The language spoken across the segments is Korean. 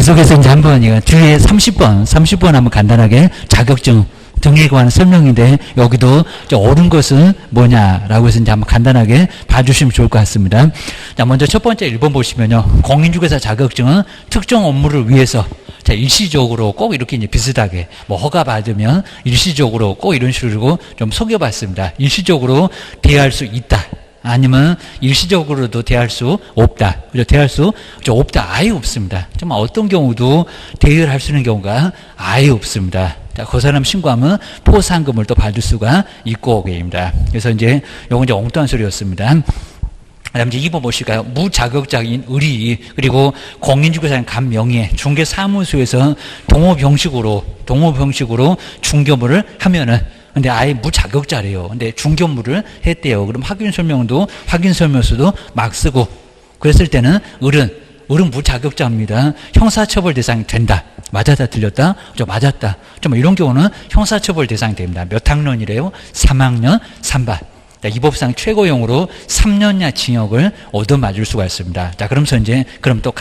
계속해서 이제 한번 이거 뒤에 30번 한번 간단하게 자격증 등에 관한 설명인데 여기도 옳은 것은 뭐냐라고 해서 이제 한번 간단하게 봐주시면 좋을 것 같습니다. 자, 먼저 첫 번째 1번 보시면요. 공인중개사 자격증은 특정 업무를 위해서 자, 일시적으로 꼭 이렇게 이제 비슷하게 뭐 허가 받으면 일시적으로 꼭 이런 식으로 좀 속여봤습니다. 일시적으로 대여할 수 있다. 아니면 일시적으로도 대할 수 없다. 그죠? 대할 수 없다. 아예 없습니다. 정말 어떤 경우도 대여를 할 수 있는 경우가 아예 없습니다. 자, 그 사람 신고하면 포상금을 또 받을 수가 있고 오게입니다. 그래서 이제 요건 이제 엉뚱한 소리였습니다. 그다음 이제 2번 보실까요? 무자격자인 의리 그리고 공인중개사는 간명의 중개사무소에서 동호병식으로 중개업무를 하면은 근데 아예 무자격자래요. 근데 중개업무를 했대요. 그럼 확인 설명서도 막 쓰고 그랬을 때는 을은 무자격자입니다. 형사처벌 대상이 된다. 맞았다 틀렸다? 맞았다. 좀 이런 경우는 형사처벌 대상이 됩니다. 몇 학년이래요? 3학년 3반. 이 법상 최고형으로 3년야 징역을 얻어맞을 수가 있습니다. 자, 그러면서 이제 그럼 또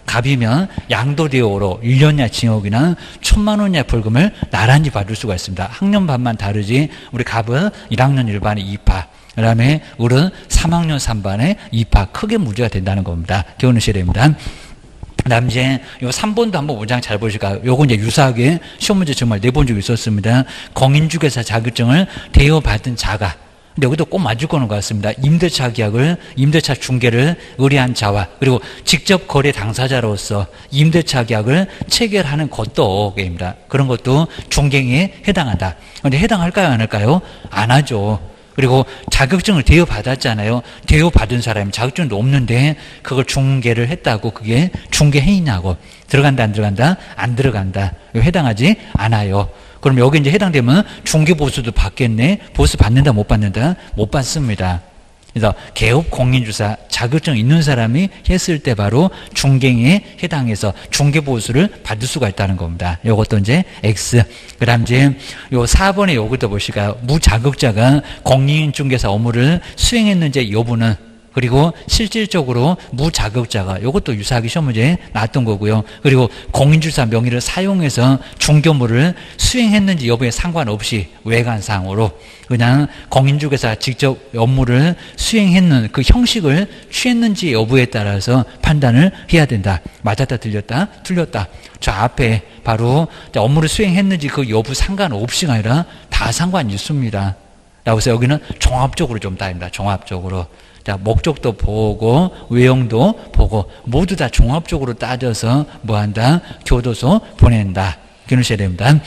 갑이면 양도대우로 1년야 징역이나 1,000,000원야 벌금을 나란히 받을 수가 있습니다. 학년 반만 다르지 우리 갑은 1학년 1반에 2파 그 다음에 을은 3학년 3반에 2파 크게 문제가 된다는 겁니다. 기억하셔야 됩니다. 그 다음 이제 요 3번도 한번 문장 잘 보실까요? 요거 이제 유사하게 시험 문제 정말 내본 적이 있었습니다. 공인중개사 자격증을 대여받은 자가 근데 여기도 꼭 맞을 거는 것 같습니다. 임대차 중개를 의뢰한 자와 그리고 직접 거래 당사자로서 임대차 계약을 체결하는 것도입니다. 그런 것도 중개행위에 해당한다. 그런데 해당할까요? 안 할까요? 안 하죠. 그리고 자격증을 대여받았잖아요. 대여받은 사람이 자격증도 없는데 그걸 중개를 했다고 그게 중개행위냐고. 들어간다 안 들어간다? 안 들어간다. 해당하지 않아요. 그럼 여기 이제 해당되면 중개보수도 받겠네. 보수 받는다 못 받는다? 못 받습니다. 그래서 개업 공인중개사 자격증 있는 사람이 했을 때 바로 중개행위에 해당해서 중개보수를 받을 수가 있다는 겁니다. 요것도 이제 X. 그 다음 이제 요 4번에 요것도 보실까요? 무자격자가 공인중개사 업무를 수행했는지 여부는 그리고 실질적으로 무자격자가 이것도 유사하게 시험 문제에 나왔던 거고요. 그리고 공인중개사 명의를 사용해서 중개업무를 수행했는지 여부에 상관없이 외관상으로 그냥 공인중개사 직접 업무를 수행했는 그 형식을 취했는지 여부에 따라서 판단을 해야 된다. 맞았다 틀렸다? 틀렸다. 저 앞에 바로 업무를 수행했는지 그 여부 상관없이가 아니라 다 상관이 있습니다. 라고 해서 여기는 종합적으로 좀 따집니다. 종합적으로. 자, 목적도 보고 외형도 보고 모두 다 종합적으로 따져서 뭐한다? 교도소 보낸다. 기억하셔야 됩니다.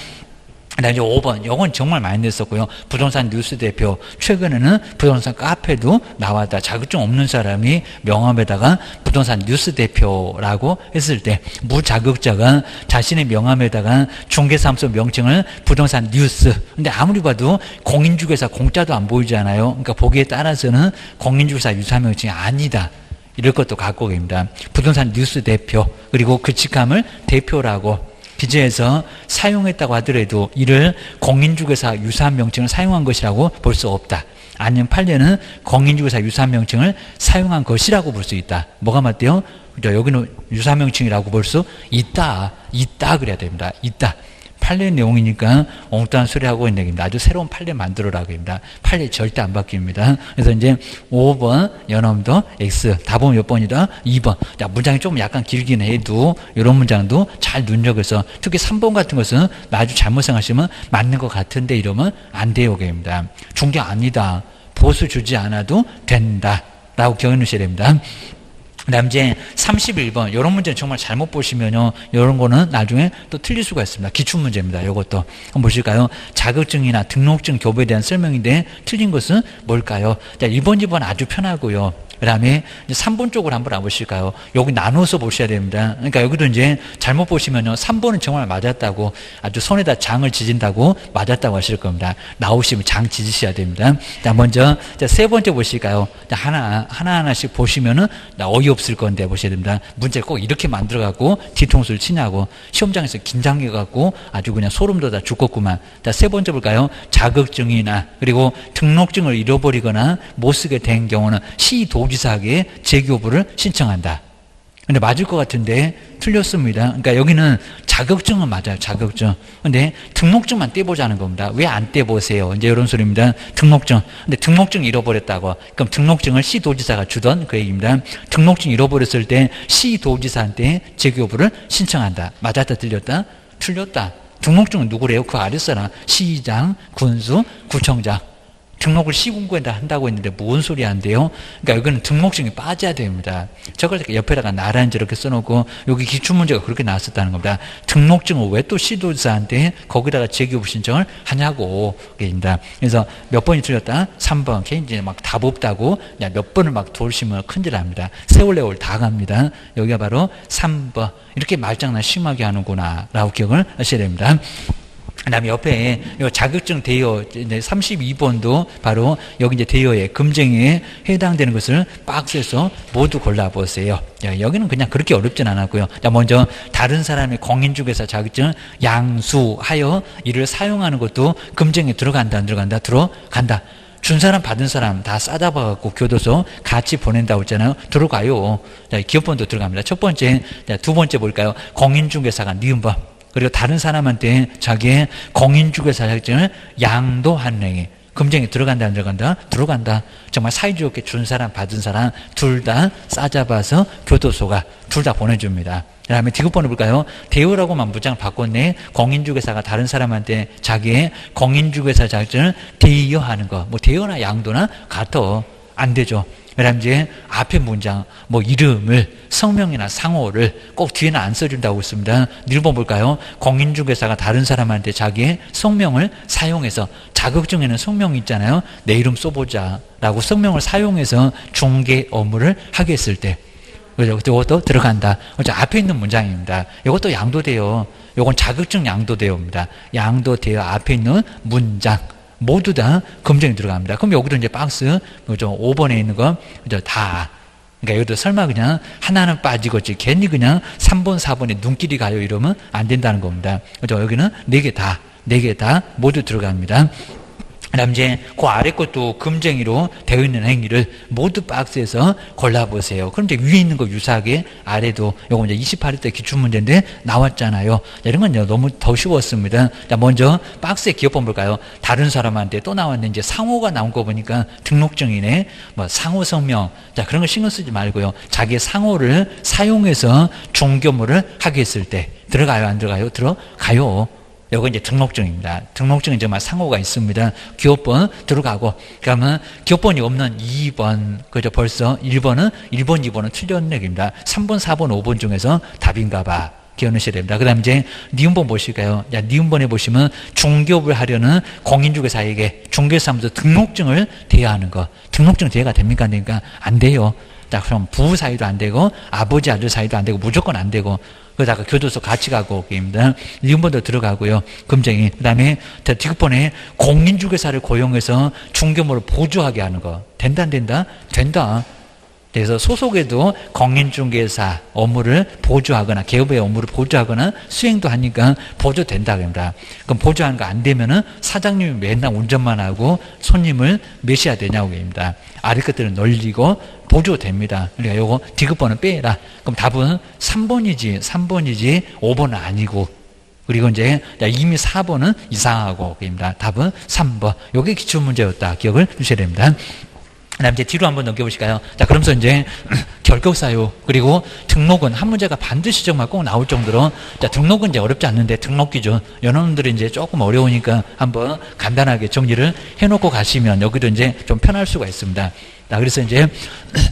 그다음에 이제 5번. 이건 정말 많이 냈었고요. 부동산 뉴스 대표. 최근에는 부동산 카페도 나왔다. 자격증 없는 사람이 명함에다가 부동산 뉴스 대표라고 했을 때 무자격자가 자신의 명함에다가 중개사무소 명칭을 부동산 뉴스. 근데 아무리 봐도 공인중개사 공짜도 안 보이잖아요. 그러니까 보기에 따라서는 공인중개사 유사 명칭이 아니다. 이럴 것도 갖고 계십니다. 부동산 뉴스 대표. 그리고 그 직함을 대표라고 기재해서 사용했다고 하더라도 이를 공인중개사 유사한 명칭을 사용한 것이라고 볼 수 없다. 아니면 판례는 공인중개사 유사한 명칭을 사용한 것이라고 볼 수 있다. 뭐가 맞대요? 여기는 유사한 명칭이라고 볼 수 있다. 있다 그래야 됩니다. 있다. 판례 내용이니까 엉뚱한 소리 하고 있는 얘기입니다. 아주 새로운 판례 만들어라고 합니다. 판례 절대 안 바뀝니다. 그래서 이제 5번 연엄도 X. 답은 몇 번이다? 2번. 자, 문장이 좀 약간 길긴 해도 이런 문장도 잘 눈여겨서 특히 3번 같은 것은 나중에 잘못 생각하시면 맞는 것 같은데 이러면 안 돼요. 입니다. 중개 아니다. 보수 주지 않아도 된다. 라고 기억해 놓으셔야 됩니다. 그 다음 이제 31번 이런 문제는 정말 잘못 보시면요 이런 거는 나중에 또 틀릴 수가 있습니다. 기출문제입니다. 이것도 한번 보실까요? 자격증이나 등록증 교부에 대한 설명인데 틀린 것은 뭘까요? 자, 1번 2번 아주 편하고요. 그 다음에 3번 쪽으로 한번 와보실까요? 여기 나눠서 보셔야 됩니다. 그러니까 여기도 이제 잘못 보시면요 3번은 정말 맞았다고 아주 손에다 장을 지진다고 맞았다고 하실 겁니다. 나오시면 장 지지셔야 됩니다. 자, 먼저 세 번째 보실까요? 하나하나씩 보시면은 어이없을 건데 보셔야 됩니다. 문제 꼭 이렇게 만들어갖고 뒤통수를 치냐고 시험장에서 긴장해갖고 아주 그냥 소름 돋아 죽겠구만. 자, 세 번째 볼까요? 자격증이나 그리고 등록증을 잃어버리거나 못 쓰게 된 경우는 시도지사에게 재교부를 신청한다. 근데 맞을 것 같은데 틀렸습니다. 그러니까 여기는 자격증은 맞아요. 자격증. 근데 등록증만 떼보자는 겁니다. 왜 안 떼보세요? 이제 이런 소리입니다. 등록증. 근데 등록증 잃어버렸다고. 그럼 등록증을 시도지사가 주던 그 얘기입니다. 등록증 잃어버렸을 때 시도지사한테 재교부를 신청한다. 맞았다, 틀렸다? 틀렸다. 등록증은 누구래요? 그 아래 사람. 시장, 군수, 구청장. 등록을 시군구에다 한다고 했는데 뭔 소리 한대요? 그러니까 여기는 등록증이 빠져야 됩니다. 저걸 옆에다가 나란히 저렇게 써놓고 여기 기출문제가 그렇게 나왔었다는 겁니다. 등록증을 왜 또 시도지사한테 거기다가 재교부 신청을 하냐고 얘기입니다. 그래서 몇 번이 틀렸다? 3번. 개인적으로 막 답 없다고 몇 번을 막 돌시면 큰일납니다. 세월레월 다 갑니다. 여기가 바로 3번. 이렇게 말장난 심하게 하는구나 라고 기억을 하셔야 됩니다. 그 다음에 옆에 자격증 대여 32번도 바로 여기 이제 대여에 금쟁이에 해당되는 것을 박스에서 모두 골라보세요. 여기는 그냥 그렇게 어렵진 않았고요. 자, 먼저 다른 사람의 공인중개사 자격증 양수하여 이를 사용하는 것도 금쟁이에 들어간다, 안 들어간다? 들어간다. 준 사람 받은 사람 다 싸잡아갖고 교도소 같이 보낸다고 했잖아요. 들어가요. 자, 기업번도 들어갑니다. 첫 번째, 자, 두 번째 볼까요? 공인중개사가 니은법. 그리고 다른 사람한테 자기의 공인중개사 자격증을 양도하는 행위. 금쟁이 들어간다, 안 들어간다? 들어간다. 정말 사이좋게 준 사람, 받은 사람 둘 다 싸잡아서 교도소가 둘 다 보내줍니다. 그 다음에 디귿번호 볼까요? 대여라고만 무장 바꿨네. 공인중개사가 다른 사람한테 자기의 공인중개사 자격증을 대여하는 거. 뭐 대여나 양도나 같아. 안 되죠. 그 다음 이제 앞에 문장, 뭐 이름을, 성명이나 상호를 꼭 뒤에는 안 써준다고 했습니다. 1번 볼까요? 공인중개사가 다른 사람한테 자기의 성명을 사용해서, 자격증에는 성명이 있잖아요. 내 이름 써보자 라고 성명을 사용해서 중개 업무를 하게 했을 때, 이것도 들어간다. 앞에 있는 문장입니다. 이것도 양도돼요. 이건 자격증 양도돼요입니다. 양도돼요. 앞에 있는 문장. 모두 다 금쟁이 들어갑니다. 그럼 여기도 이제 박스, 5번에 있는 거, 다. 그러니까 여기도 설마 그냥 하나는 빠지겠지. 괜히 그냥 3번, 4번에 눈길이 가요. 이러면 안 된다는 겁니다. 그죠? 여기는 4개 다, 4개 다 모두 들어갑니다. 그 다음 이제 그 아래 것도 금쟁이로 되어 있는 행위를 모두 박스에서 골라보세요. 그럼 이제 위에 있는 거 유사하게 아래도 요거 이제 28회 때 기출문제인데 나왔잖아요. 이런 건 너무 더 쉬웠습니다. 자, 먼저 박스에 기업번 볼까요? 다른 사람한테 또 나왔는데 이제 상호가 나온 거 보니까 등록증이네. 뭐 상호 성명. 자, 그런 거 신경 쓰지 말고요. 자기의 상호를 사용해서 중개업무를 하게 했을 때 들어가요, 안 들어가요? 들어가요. 이거 이제 등록증입니다. 등록증은 정말 상호가 있습니다. 기업번 들어가고, 그러면 기업번이 없는 2번, 그죠? 벌써 1번은 2번은 틀린 얘기입니다. 3번, 4번, 5번 중에서 답인가 봐. 기억하셔야 됩니다. 그 다음 이제 니은번 보실까요? 야, 니은번에 보시면 중개업을 하려는 공인중개사에게 중개사무소 등록증을 대여하는 거. 등록증 대여가 됩니까? 안 됩니까? 안 돼요. 자, 그럼 부부 사이도 안 되고, 아버지 아들 사이도 안 되고, 무조건 안 되고, 그러다가 교도소 같이 가고 오게입니다. 니은번도 들어가고요. 금쟁이. 그 다음에 디귿번에 공인중개사를 고용해서 중개업무를 보조하게 하는 거. 된다, 안 된다? 된다. 그래서 소속에도 공인중개사 업무를 보조하거나 개업의 업무를 보조하거나 수행도 하니까 보조된다 그럽니다. 그럼 보조하는 거 안 되면은 사장님이 맨날 운전만 하고 손님을 몇이야 되냐고 얘기합니다. 아래 것들은 널리고 보조됩니다. 그러니까 요거 디귿번은 빼라. 그럼 답은 3번이지 5번은 아니고, 그리고 이제 이미 4번은 이상하고 그럽니다. 답은 3번. 요게 기출문제였다. 기억을 주셔야 됩니다. 그 다음 이제 뒤로 한번 넘겨보실까요? 자, 그러면서 이제 결격사유, 그리고 등록은 한 문제가 반드시 정말 꼭 나올 정도로, 자, 등록은 이제 어렵지 않는데 등록 기준, 여러분들이 이제 조금 어려우니까 한번 간단하게 정리를 해놓고 가시면 여기도 이제 좀 편할 수가 있습니다. 자, 그래서 이제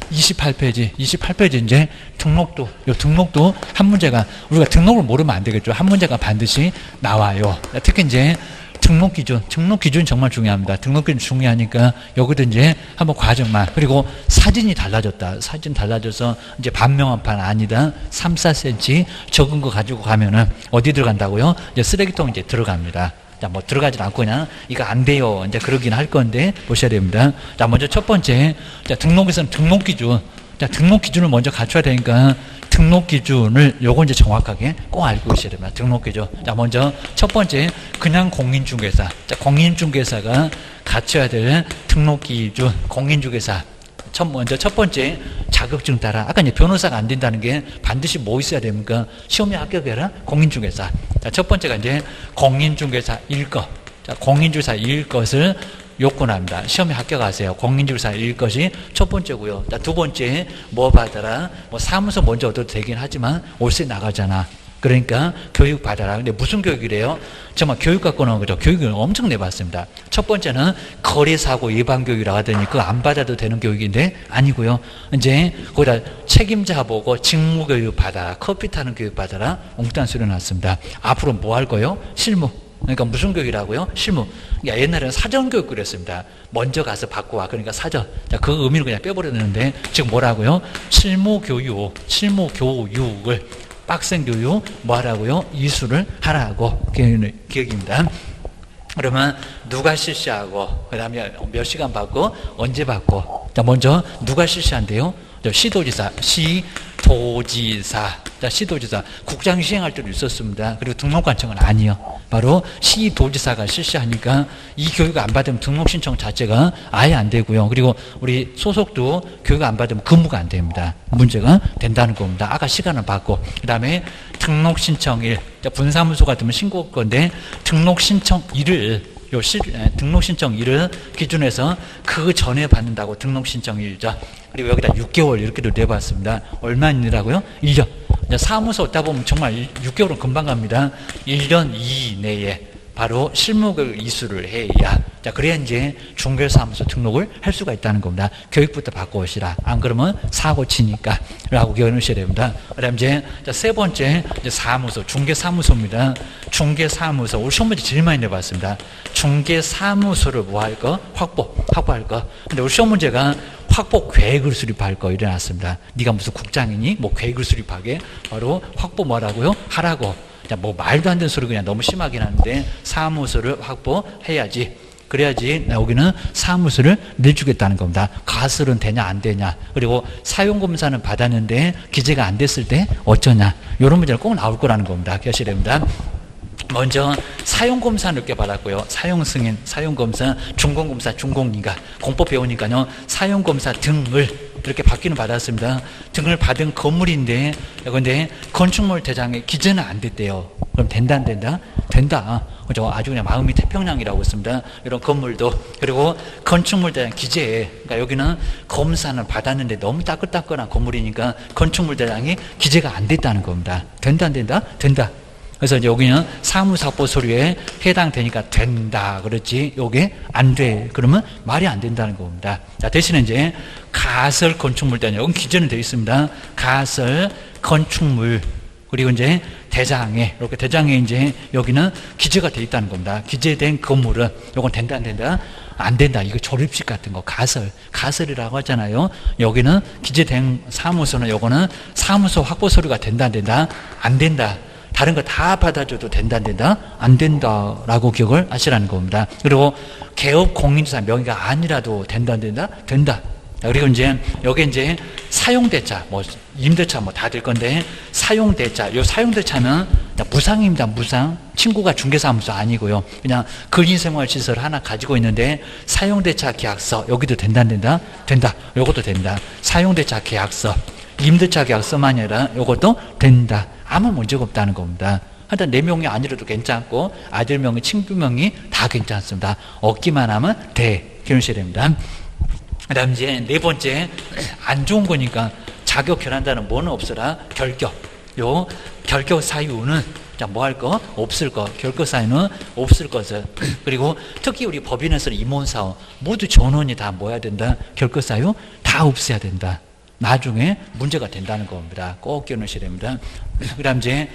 28페이지 이제 등록도, 요 등록도 한 문제가, 우리가 등록을 모르면 안 되겠죠. 한 문제가 반드시 나와요. 자, 특히 이제 등록 기준 정말 중요합니다. 등록 기준 중요하니까 여기도 이제 한번 과정만, 그리고 사진이 달라졌다. 사진 달라져서 이제 반명한판 아니다. 3, 4cm 적은 거 가지고 가면은 어디 들어간다고요? 이제 쓰레기통 이제 들어갑니다. 자, 뭐 들어가지 않고 그냥 이거 안 돼요. 이제 그러긴 할 건데 보셔야 됩니다. 자, 먼저 첫 번째, 자, 등록에서는 등록 기준. 자, 등록 기준을 먼저 갖춰야 되니까 등록 기준을 요거 이제 정확하게 꼭 알고 계셔야 됩니다. 등록 기준. 자, 먼저 첫 번째, 그냥 공인중개사. 자, 공인중개사가 갖춰야 될 등록 기준, 공인중개사. 먼저 첫 번째, 자격증 따라. 아까 이제 변호사가 안 된다는 게 반드시 뭐 있어야 됩니까? 시험에 합격해라. 공인중개사. 자, 첫 번째가 이제 공인중개사 일것. 자, 공인중개사 일것을 요건합니다. 시험에 합격하세요. 공인중개사 일것이 첫 번째고요. 자, 두 번째 뭐 받아라. 뭐 사무소 먼저 얻어도 되긴 하지만 월세 나가잖아. 그러니까 교육 받아라. 근데 무슨 교육이래요? 정말 교육 갖고 나온 거죠. 교육을 엄청 내봤습니다. 첫 번째는 거래사고 예방교육이라고 하더니 그거 안 받아도 되는 교육인데 아니고요. 이제 거기다 책임자 보고 직무교육 받아라. 커피 타는 교육 받아라. 엉뚱한 소리 났습니다. 앞으로 뭐 할 거예요? 실무. 그러니까 무슨 교육이라고요? 실무. 그러니까 옛날에는 사전교육 그랬습니다. 먼저 가서 받고 와. 그러니까 사전. 자, 그 의미를 그냥 빼버렸는데 지금 뭐라고요? 실무교육을 빡센 교육 뭐 하라고요? 이수를 하라고 계획입니다. 그러면 누가 실시하고 그 다음에 몇 시간 받고 언제 받고. 자, 먼저 누가 실시한대요? 시도지사. 자, 시도지사. 국장 시행할 때도 있었습니다. 그리고 등록관청은 아니요. 바로 시도지사가 실시하니까 이 교육 안 받으면 등록 신청 자체가 아예 안 되고요. 그리고 우리 소속도 교육 안 받으면 근무가 안 됩니다. 문제가 된다는 겁니다. 아까 시간을 받고. 그 다음에 등록 신청일. 분사무소 같으면 신고 건데 등록 신청일을 등록 신청일을 기준해서 그 전에 받는다고 등록 신청일이죠. 그리고 여기다 6개월 이렇게도 내봤습니다. 얼마이라고요? 1년. 사무소 얻다 보면 정말 6개월은 금방 갑니다. 1년 이내에 바로 실무교육 이수를 해야. 자, 그래야 이제 중개사무소 등록을 할 수가 있다는 겁니다. 교육부터 받고 오시라. 안 그러면 사고 치니까. 라고 기억하셔야 됩니다. 그 다음 이제 세 번째, 이제 사무소, 중개사무소입니다. 중개사무소. 우리 시험 문제 제일 많이 내봤습니다. 중개사무소를 뭐 할 거? 확보할 거. 근데 우리 시험 문제가 확보 계획을 수립할 거 일어났습니다. 네가 무슨 국장이니? 뭐 계획을 수립하게? 바로 확보 뭐라고요? 하라고. 자, 뭐 말도 안 되는 소리 그냥 너무 심하긴 한데 사무소를 확보해야지. 그래야지 여기는 사무소를 내주겠다는 겁니다. 가설은 되냐 안 되냐. 그리고 사용검사는 받았는데 기재가 안 됐을 때 어쩌냐. 이런 문제는 꼭 나올 거라는 겁니다. 기억하셔야 됩니다. 먼저 사용검사 늦게 받았고요. 사용승인, 사용검사, 준공검사, 준공인가. 공법 배우니까요. 사용검사 등을 이렇게 받기는 받았습니다. 등을 받은 건물인데 그런데 건축물 대장에 기재는 안 됐대요. 그럼 된다 안 된다? 된다. 그죠? 아주 그냥 마음이 태평양이라고 했습니다. 이런 건물도. 그리고 건축물 대장 기재. 그러니까 여기는 검사는 받았는데 너무 따끈따끈한 건물이니까 건축물 대장이 기재가 안 됐다는 겁니다. 된다 안 된다? 된다. 그래서 이제 여기는 사무사법 서류에 해당되니까 된다. 그렇지. 요게 안 돼. 그러면 말이 안 된다는 겁니다. 자, 대신에 이제 가설 건축물 대장. 여기 기재는 되어 있습니다. 가설 건축물. 그리고 이제 대장에, 이렇게 대장에 이제 여기는 기재가 되어 있다는 겁니다. 기재된 건물은 요건 된다, 안 된다? 안 된다. 이거 조립식 같은 거, 가설이라고 하잖아요. 여기는 기재된 사무소는 요거는 사무소 확보 서류가 된다, 안 된다? 안 된다. 다른 거 다 받아줘도 된다, 안 된다? 안 된다라고 기억을 하시라는 겁니다. 그리고 개업 공인주사 명의가 아니라도 된다, 안 된다? 된다. 그리고 이제 여기 이제 사용대차, 뭐 임대차 뭐 다 될 건데 사용대차, 요 사용대차는 무상입니다. 무상. 친구가 중개사무소 아니고요. 그냥 근린생활시설 하나 가지고 있는데 사용대차 계약서 여기도 된다, 안 된다? 된다. 요것도 된다. 사용대차 계약서, 임대차 계약서만이 아니라 요것도 된다. 아무 문제가 없다는 겁니다. 하여튼 내 명이 아니라도 괜찮고 아들 명이, 친구 명이 다 괜찮습니다. 얻기만 하면 돼. 기억하셔야 됩니다. 그 다음 이제 네 번째, 안 좋은 거니까 자격 결한다는 뭐는 없어라? 결격. 요 결격 사유는 자, 뭐 할 거? 없을 거. 결격 사유는 없을 것을. 그리고 특히 우리 법인에서는 임원사원 모두 전원이 다 뭐 해야 된다? 결격 사유 다 없애야 된다. 나중에 문제가 된다는 겁니다. 꼭 기억하셔야 됩니다. 그 다음 이제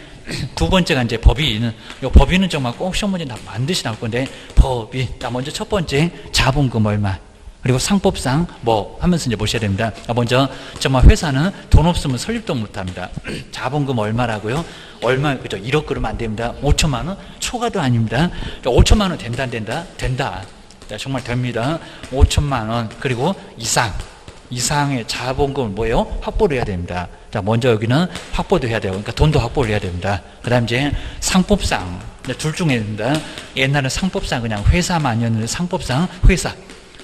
두 번째가 이제 법인. 요 법인은 정말 꼭 시험 문제 다 반드시 나올 건데 법인. 자, 먼저 첫 번째 자본금 얼마. 그리고 상법상 뭐 하면서 이제 보셔야 됩니다. 먼저 정말 회사는 돈 없으면 설립도 못 합니다. 자본금 얼마라고요? 얼마, 그죠? 1억 그러면 안 됩니다. 5천만 원? 초과도 아닙니다. 5천만 원 된다, 안 된다? 된다. 자, 정말 됩니다. 5천만 원. 그리고 이상의 자본금을 뭐예요? 확보를 해야 됩니다. 자, 먼저 여기는 확보도 해야 돼요. 그러니까 돈도 확보를 해야 됩니다. 그 다음 이제 상법상. 둘 중에 됩니다. 옛날에 상법상 그냥 회사만이었는데 상법상 회사.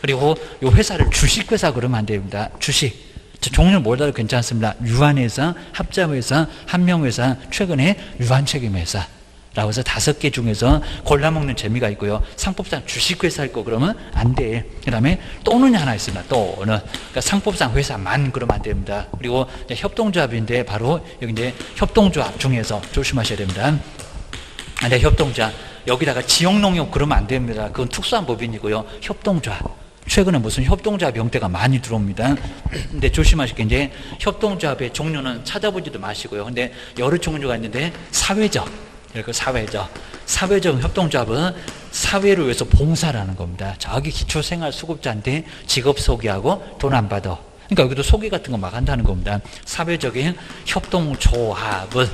그리고 이 회사를 주식회사 그러면 안 됩니다. 주식. 종류는 뭐라도 괜찮습니다. 유한회사, 합자회사, 한명회사, 최근에 유한책임회사 라고 해서 5개 중에서 골라먹는 재미가 있고요. 상법상 주식회사 있고 그러면 안 돼. 그 다음에 또는이 하나 있습니다. 또는. 그러니까 상법상 회사만 그러면 안 됩니다. 그리고 협동조합인데 바로 여기 이제 협동조합 중에서 조심하셔야 됩니다. 근데 협동조합 여기다가 지역농협 그러면 안 됩니다. 그건 특수한 법인이고요. 협동조합. 최근에 무슨 협동조합 형태가 많이 들어옵니다. 근데 조심하실 게 이제 협동조합의 종류는 찾아보지도 마시고요. 근데 여러 종류가 있는데 사회적. 그리고 사회적 협동조합은 사회를 위해서 봉사를 하는 겁니다. 저기 기초생활수급자한테 직업 소개하고 돈 안 받아. 그러니까 여기도 소개 같은 거 막 한다는 겁니다. 사회적인 협동조합은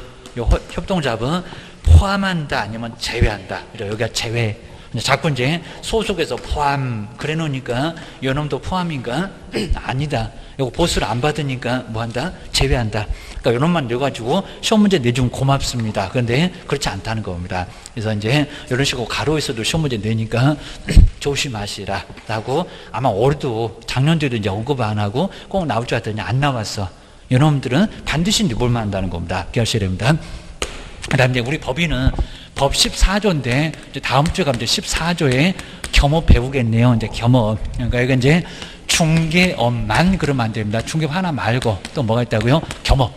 협동조합은 포함한다 아니면 제외한다. 여기가 제외. 자꾸 이제 소속에서 포함 그래 놓으니까 요놈도 포함인가? 아니다. 이거 보수를 안 받으니까 뭐 한다? 제외한다. 그러니까 요놈만 넣어가지고 시험 문제 내주면 고맙습니다. 그런데 그렇지 않다는 겁니다. 그래서 이제 이런 식으로 가로에서도 시험 문제 내니까 조심하시라 라고 아마 올해도 작년도에도 이제 언급 안 하고 꼭 나올 줄 알았더니 안 나왔어. 요놈들은 반드시 내볼만 한다는 겁니다. 기억하셔야 됩니다. 그 다음에 이제 우리 법인은 법 14조인데 다음 주에 가면 이제 14조에 겸업 배우겠네요. 이제 겸업. 그러니까 이건 이제 중개업만 그러면 안 됩니다. 중개업 하나 말고 또 뭐가 있다고요? 겸업.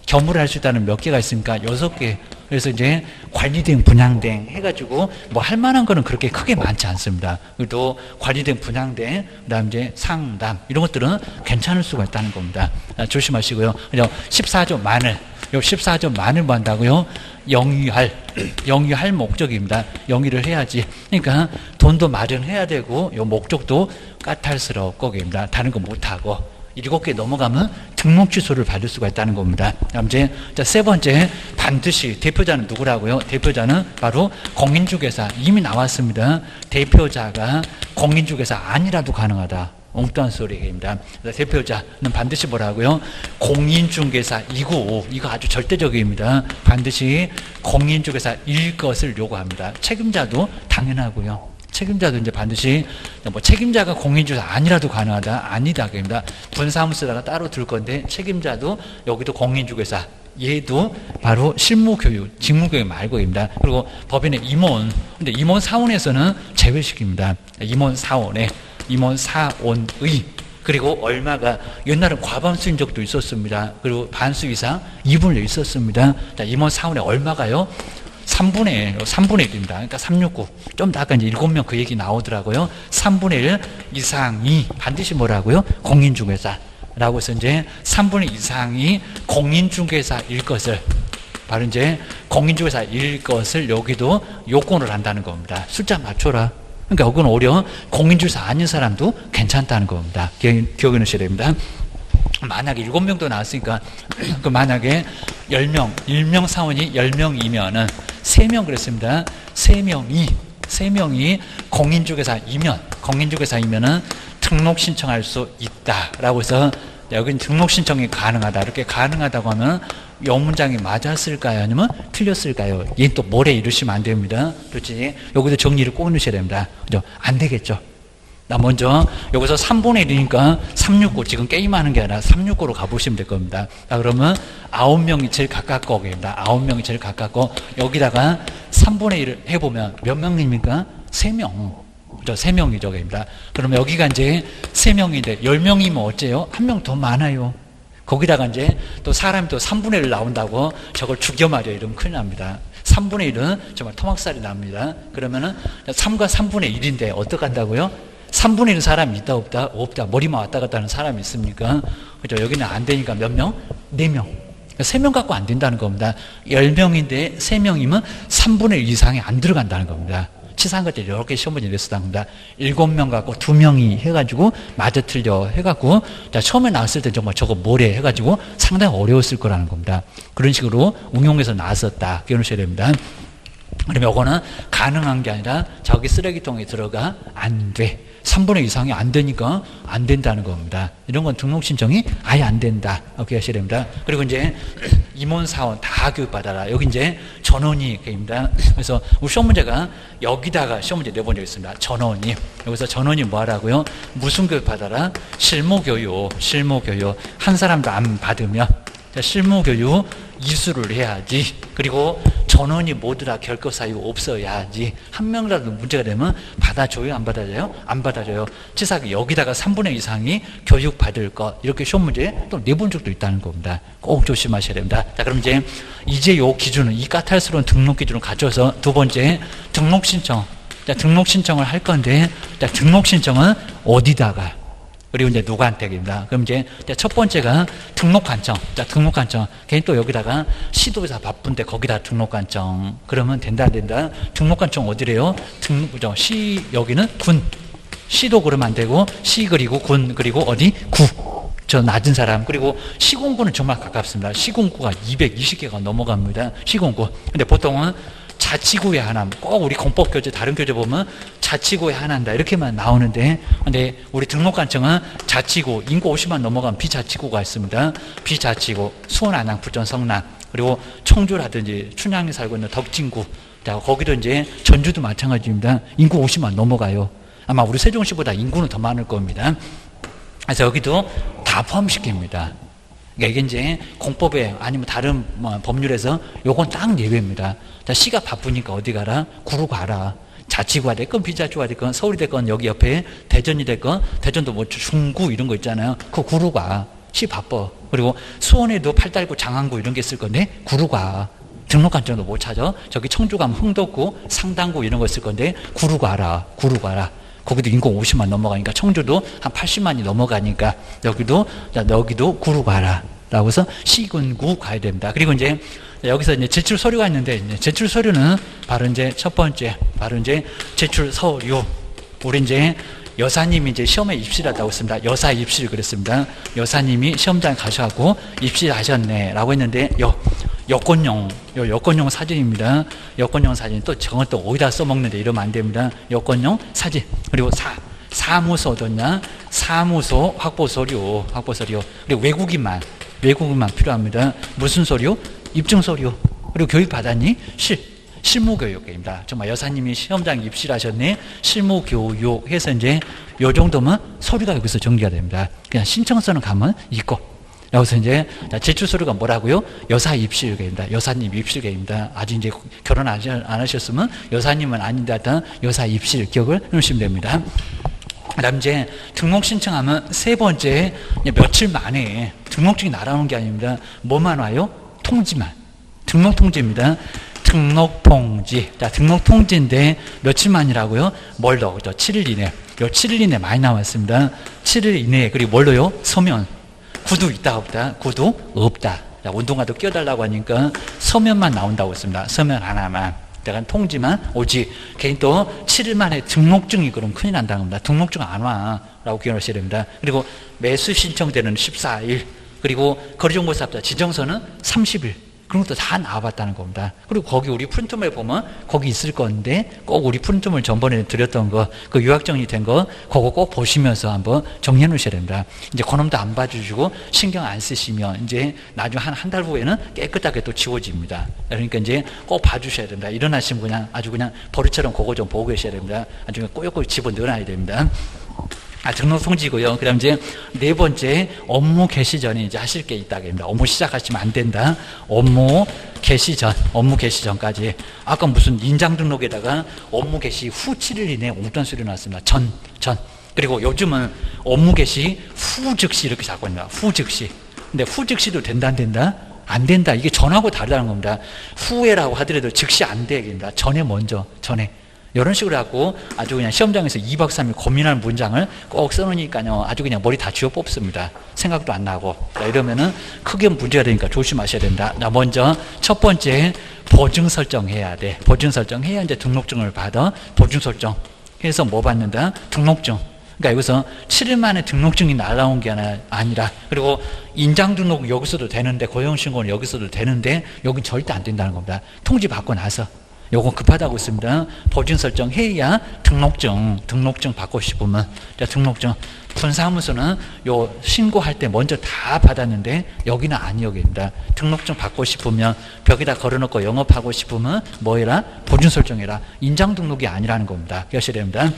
겸업을 할 수 있다는 몇 개가 있습니까? 6개. 그래서 이제 관리대행, 분양대행 해가지고 뭐 할 만한 거는 그렇게 크게 많지 않습니다. 또 관리대행, 분양대행, 그 다음 이제 상담 이런 것들은 괜찮을 수가 있다는 겁니다. 조심하시고요. 14조 만을, 요 14조 만을 뭐 한다고요? 영위할 목적입니다. 영위를 해야지. 그러니까 돈도 마련해야 되고 요 목적도 까탈스러울 거입니다. 다른 거 못하고. 7개 넘어가면 등록 취소를 받을 수가 있다는 겁니다. 이제 세 번째 반드시 대표자는 누구라고요? 대표자는 바로 공인중개사. 이미 나왔습니다. 대표자가 공인중개사 아니라도 가능하다. 엉뚱한 소리입니다. 대표자는 반드시 뭐라고요? 공인중개사이고 이거 아주 절대적입니다. 반드시 공인중개사일 것을 요구합니다. 책임자도 당연하고요. 책임자도 이제 반드시 뭐 책임자가 공인중개사 아니라도 가능하다? 아니다. 그입니다. 분사무소에다가 따로 둘 건데 책임자도 여기도 공인중개사. 얘도 바로 실무교육, 직무교육 말고입니다. 그리고 법인의 임원. 근데 임원 사원에서는 제외시킵니다. 임원 사원의 그리고 얼마가 옛날엔 과반수인 적도 있었습니다. 그리고 반수 이상 2분의 1 있었습니다. 임원 사원의 얼마가요? 3분의 1입니다. 그러니까 369. 좀 더 아까 이제 7명 그 얘기 나오더라고요. 3분의 1 이상이 반드시 뭐라고요? 공인중개사라고 해서 이제 3분의 1 이상이 공인중개사일 것을 바로 이제 공인중개사일 것을 여기도 요건을 한다는 겁니다. 숫자 맞춰라. 그러니까 여기는 오히려 공인중개사 아닌 사람도 괜찮다는 겁니다. 기억해 놓으셔야 됩니다. 만약에 7명도 나왔으니까 그 만약에 10명, 1명 사원이 10명이면은 3명 그랬습니다. 3명이 공인중개사이면은 등록 신청할 수 있다라고 해서 여기는 등록 신청이 가능하다. 이렇게 가능하다고 하면 이 문장이 맞았을까요? 아니면 틀렸을까요? 얘는 또 뭐래 이러시면 안 됩니다. 그렇지? 여기도 정리를 꼭 넣으셔야 됩니다. 그죠? 안 되겠죠? 나 먼저 여기서 3분의 1이니까 369 지금 게임하는 게 아니라 369로 가보시면 될 겁니다. 그러면 9명이 제일 가깝고 입니다. 9명이 제일 가깝고 여기다가 3분의 1을 해보면 몇 명입니까? 3명. 그죠? 3명이죠. 입니다. 그러면 여기가 이제 3명인데 10명이면 어째요? 1명 더 많아요. 거기다가 이제 또 사람이 또 3분의 1 나온다고 저걸 죽여 말이야. 이러면 큰일 납니다. 3분의 1은 정말 토막살이 납니다. 그러면은 3과 3분의 1인데 어떡한다고요? 3분의 1 사람이 있다 없다? 없다. 머리만 왔다 갔다 하는 사람이 있습니까? 그죠? 여기는 안 되니까 몇 명? 4명. 3명 갖고 안 된다는 겁니다. 10명인데 3명이면 3분의 1 이상이 안 들어간다는 겁니다. 치사한 것들 이렇게 시험 문제 냈었다 합니다. 7명 갖고 2명이 해가지고 맞아 틀려 해갖고 자 처음에 나왔을 때 정말 저거 뭐래 해가지고 상당히 어려웠을 거라는 겁니다. 그런 식으로 응용해서 나왔었다. 기억하셔야 됩니다. 그러면 이거는 가능한 게 아니라 저기 쓰레기통에 들어가 안 돼. 3분의 이상이 안 되니까 안 된다는 겁니다. 이런 건 등록 신청이 아예 안 된다. 이렇게 하셔야 됩니다. 그리고 이제 임원 사원 다 교육받아라. 여기 이제 전원이 입니다. 그래서 우리 시험 문제가 여기다가 시험 문제 내본 적 있습니다. 전원이. 여기서 전원이 뭐 하라고요? 무슨 교육 받아라? 실무교육. 한 사람도 안 받으면 실무교육 이수를 해야지. 그리고 전원이 모두 다 결격 사유 없어야지. 한 명이라도 문제가 되면 받아줘요? 안 받아줘요? 안 받아줘요. 치사하게 여기다가 3분의 이상이 교육받을 것. 이렇게 시험 문제 또 내본 적도 있다는 겁니다. 꼭 조심하셔야 됩니다. 자, 그럼 이제 요 기준은, 이 까탈스러운 등록 기준을 가져서 두 번째, 등록 신청. 자, 등록 신청을 할 건데, 자, 등록 신청은 어디다가? 그리고 이제 누구한테입니다. 그럼 이제 첫 번째가 등록 관청. 자, 등록 관청. 괜히 또 여기다가 시도에서 바쁜데 거기다 등록 관청. 그러면 된다, 안 된다? 등록 관청 어디래요? 그죠? 시, 여기는 군. 시도 그러면 안 되고, 시 그리고 군, 그리고 어디? 구. 저 낮은 사람. 그리고 시군구는 정말 가깝습니다. 시군구가 220개가 넘어갑니다. 시군구. 근데 보통은 자치구에 하나, 꼭 우리 공법교재 다른 교재 보면 자치구에 하나인다 이렇게만 나오는데, 근데 우리 등록관청은 자치구, 인구 50만 넘어가면 비자치구가 있습니다. 비자치구, 수원, 안양, 부천, 성남, 그리고 청주라든지 춘향이 살고 있는 덕진구, 거기도 이제 전주도 마찬가지입니다. 인구 50만 넘어가요. 아마 우리 세종시보다 인구는 더 많을 겁니다. 그래서 여기도 다 포함시킵니다. 그러니까 이게 이제 공법에 아니면 다른 법률에서 요건 딱 예외입니다. 자, 시가 바쁘니까 어디 가라? 구로 가라. 자치구가 됐건 비자치구가 됐건 서울이 됐건 여기 옆에 대전이 됐건, 대전도 뭐 중구 이런 거 있잖아요. 그거 구로 가. 시 바빠. 그리고 수원에도 팔달구, 장안구 이런 게 있을 건데 구로 가. 등록관청도 못 찾아. 저기 청주 가면 흥덕구, 상당구 이런 거 있을 건데 구로 가라. 구로 가라. 거기도 인구 50만 넘어가니까, 청주도 한 80만이 넘어가니까 여기도 구로 가라 라고 해서 시군구 가야 됩니다. 그리고 이제 여기서 이제 제출 서류가 있는데, 이제 제출 서류는 바로 이제 첫 번째, 바로 이제 제출 서류. 우리 이제 여사님이 이제 시험에 입실하다고 했습니다. 여사 입실 그랬습니다. 여사님이 시험장에 가셔갖고 입실하셨네 라고 했는데, 여권용 사진입니다. 여권용 사진. 또 저건 또 어디다 써먹는데 이러면 안 됩니다. 여권용 사진. 그리고 사무소 어딨냐? 사무소 확보 서류. 그리고 외국인만 필요합니다. 무슨 서류? 입증 서류. 그리고 교육 받았니? 실무교육입니다. 정말 여사님이 시험장 입실하셨네. 실무교육 해서 이제 요 정도면 서류가 여기서 정리가 됩니다. 그냥 신청서는 가면 있고. 여기서 이제 제출 서류가 뭐라고요? 여사 입실계입니다. 여사님 입실계입니다. 아직 이제 결혼 안 하셨으면 여사님은 아닌데 하여튼 여사 입실 기억을 해놓으시면 됩니다. 그다음 이제 등록 신청하면 세 번째, 며칠 만에 등록증이 날아오는 게 아닙니다. 뭐만 와요? 통지만. 등록 통지입니다. 등록 통지. 자, 등록 통지인데 며칠 만이라고요? 뭘로? 그죠? 7일 이내. 요 7일 이내 많이 나왔습니다. 7일 이내에. 그리고 뭘로요? 서면. 구두 있다 없다? 구두 없다. 자, 운동화도 끼워달라고 하니까 서면만 나온다고 했습니다. 서면 하나만. 내가 통지만 오지. 개인 또 7일 만에 등록증이 그럼 큰일 난다는 겁니다. 등록증 안 와. 라고 기억하셔야 됩니다. 그리고 매수 신청되는 14일. 그리고 거리정보사업자 지정서는 30일. 그런 것도 다 나와봤다는 겁니다. 그리고 거기 우리 프린트물 보면 거기 있을 건데, 꼭 우리 프린트물 전번에 드렸던 거, 그 요약 정리된 거, 그거 꼭 보시면서 한번 정리해 놓으셔야 됩니다. 이제 그놈도 안 봐주시고 신경 안 쓰시면 이제 나중에 한 달 후에는 깨끗하게 또 지워집니다. 그러니까 이제 꼭 봐주셔야 됩니다. 일어나시면 그냥 아주 그냥 버릇처럼 그거 좀 보고 계셔야 됩니다. 나중에 꼬역꼬역 집어 넣어놔야 됩니다. 등록 통지고요. 그 다음 이제 네 번째, 업무 개시 전에 이제 하실 게 있다입니다. 업무 시작하시면 안 된다. 업무 개시 전까지. 아까 무슨 인장 등록에다가 업무 개시 후 7일 이내에 옹단 소리 나왔습니다. 전. 그리고 요즘은 업무 개시 후 즉시 이렇게 자꾸 합니다. 후 즉시. 근데 후 즉시도 된다, 안 된다? 안 된다. 이게 전하고 다르다는 겁니다. 후에라고 하더라도 즉시 안 되겠습니다. 전에 먼저, 전에. 이런 식으로 하고 아주 그냥 시험장에서 2박 3일 고민하는 문장을 꼭 써놓으니까요. 아주 그냥 머리 다 쥐어 뽑습니다. 생각도 안 나고. 이러면은 크게 문제가 되니까 조심하셔야 된다. 먼저 첫 번째, 보증 설정해야 돼. 보증 설정해야 이제 등록증을 받아. 보증 설정해서 뭐 받는다? 등록증. 그러니까 여기서 7일 만에 등록증이 날아온 게 아니라, 그리고 인장 등록 여기서도 되는데, 고용신고는 여기서도 되는데, 여긴 절대 안 된다는 겁니다. 통지 받고 나서. 요거 급하다고 있습니다. 보증 설정 해야 등록증 받고 싶으면. 자, 등록증. 분사무소는 요 신고할 때 먼저 다 받았는데 여기는 아니여기입니다. 등록증 받고 싶으면 벽에다 걸어놓고 영업하고 싶으면 뭐 해라? 보증 설정해라. 인장 등록이 아니라는 겁니다. 기억하셔야 됩니다.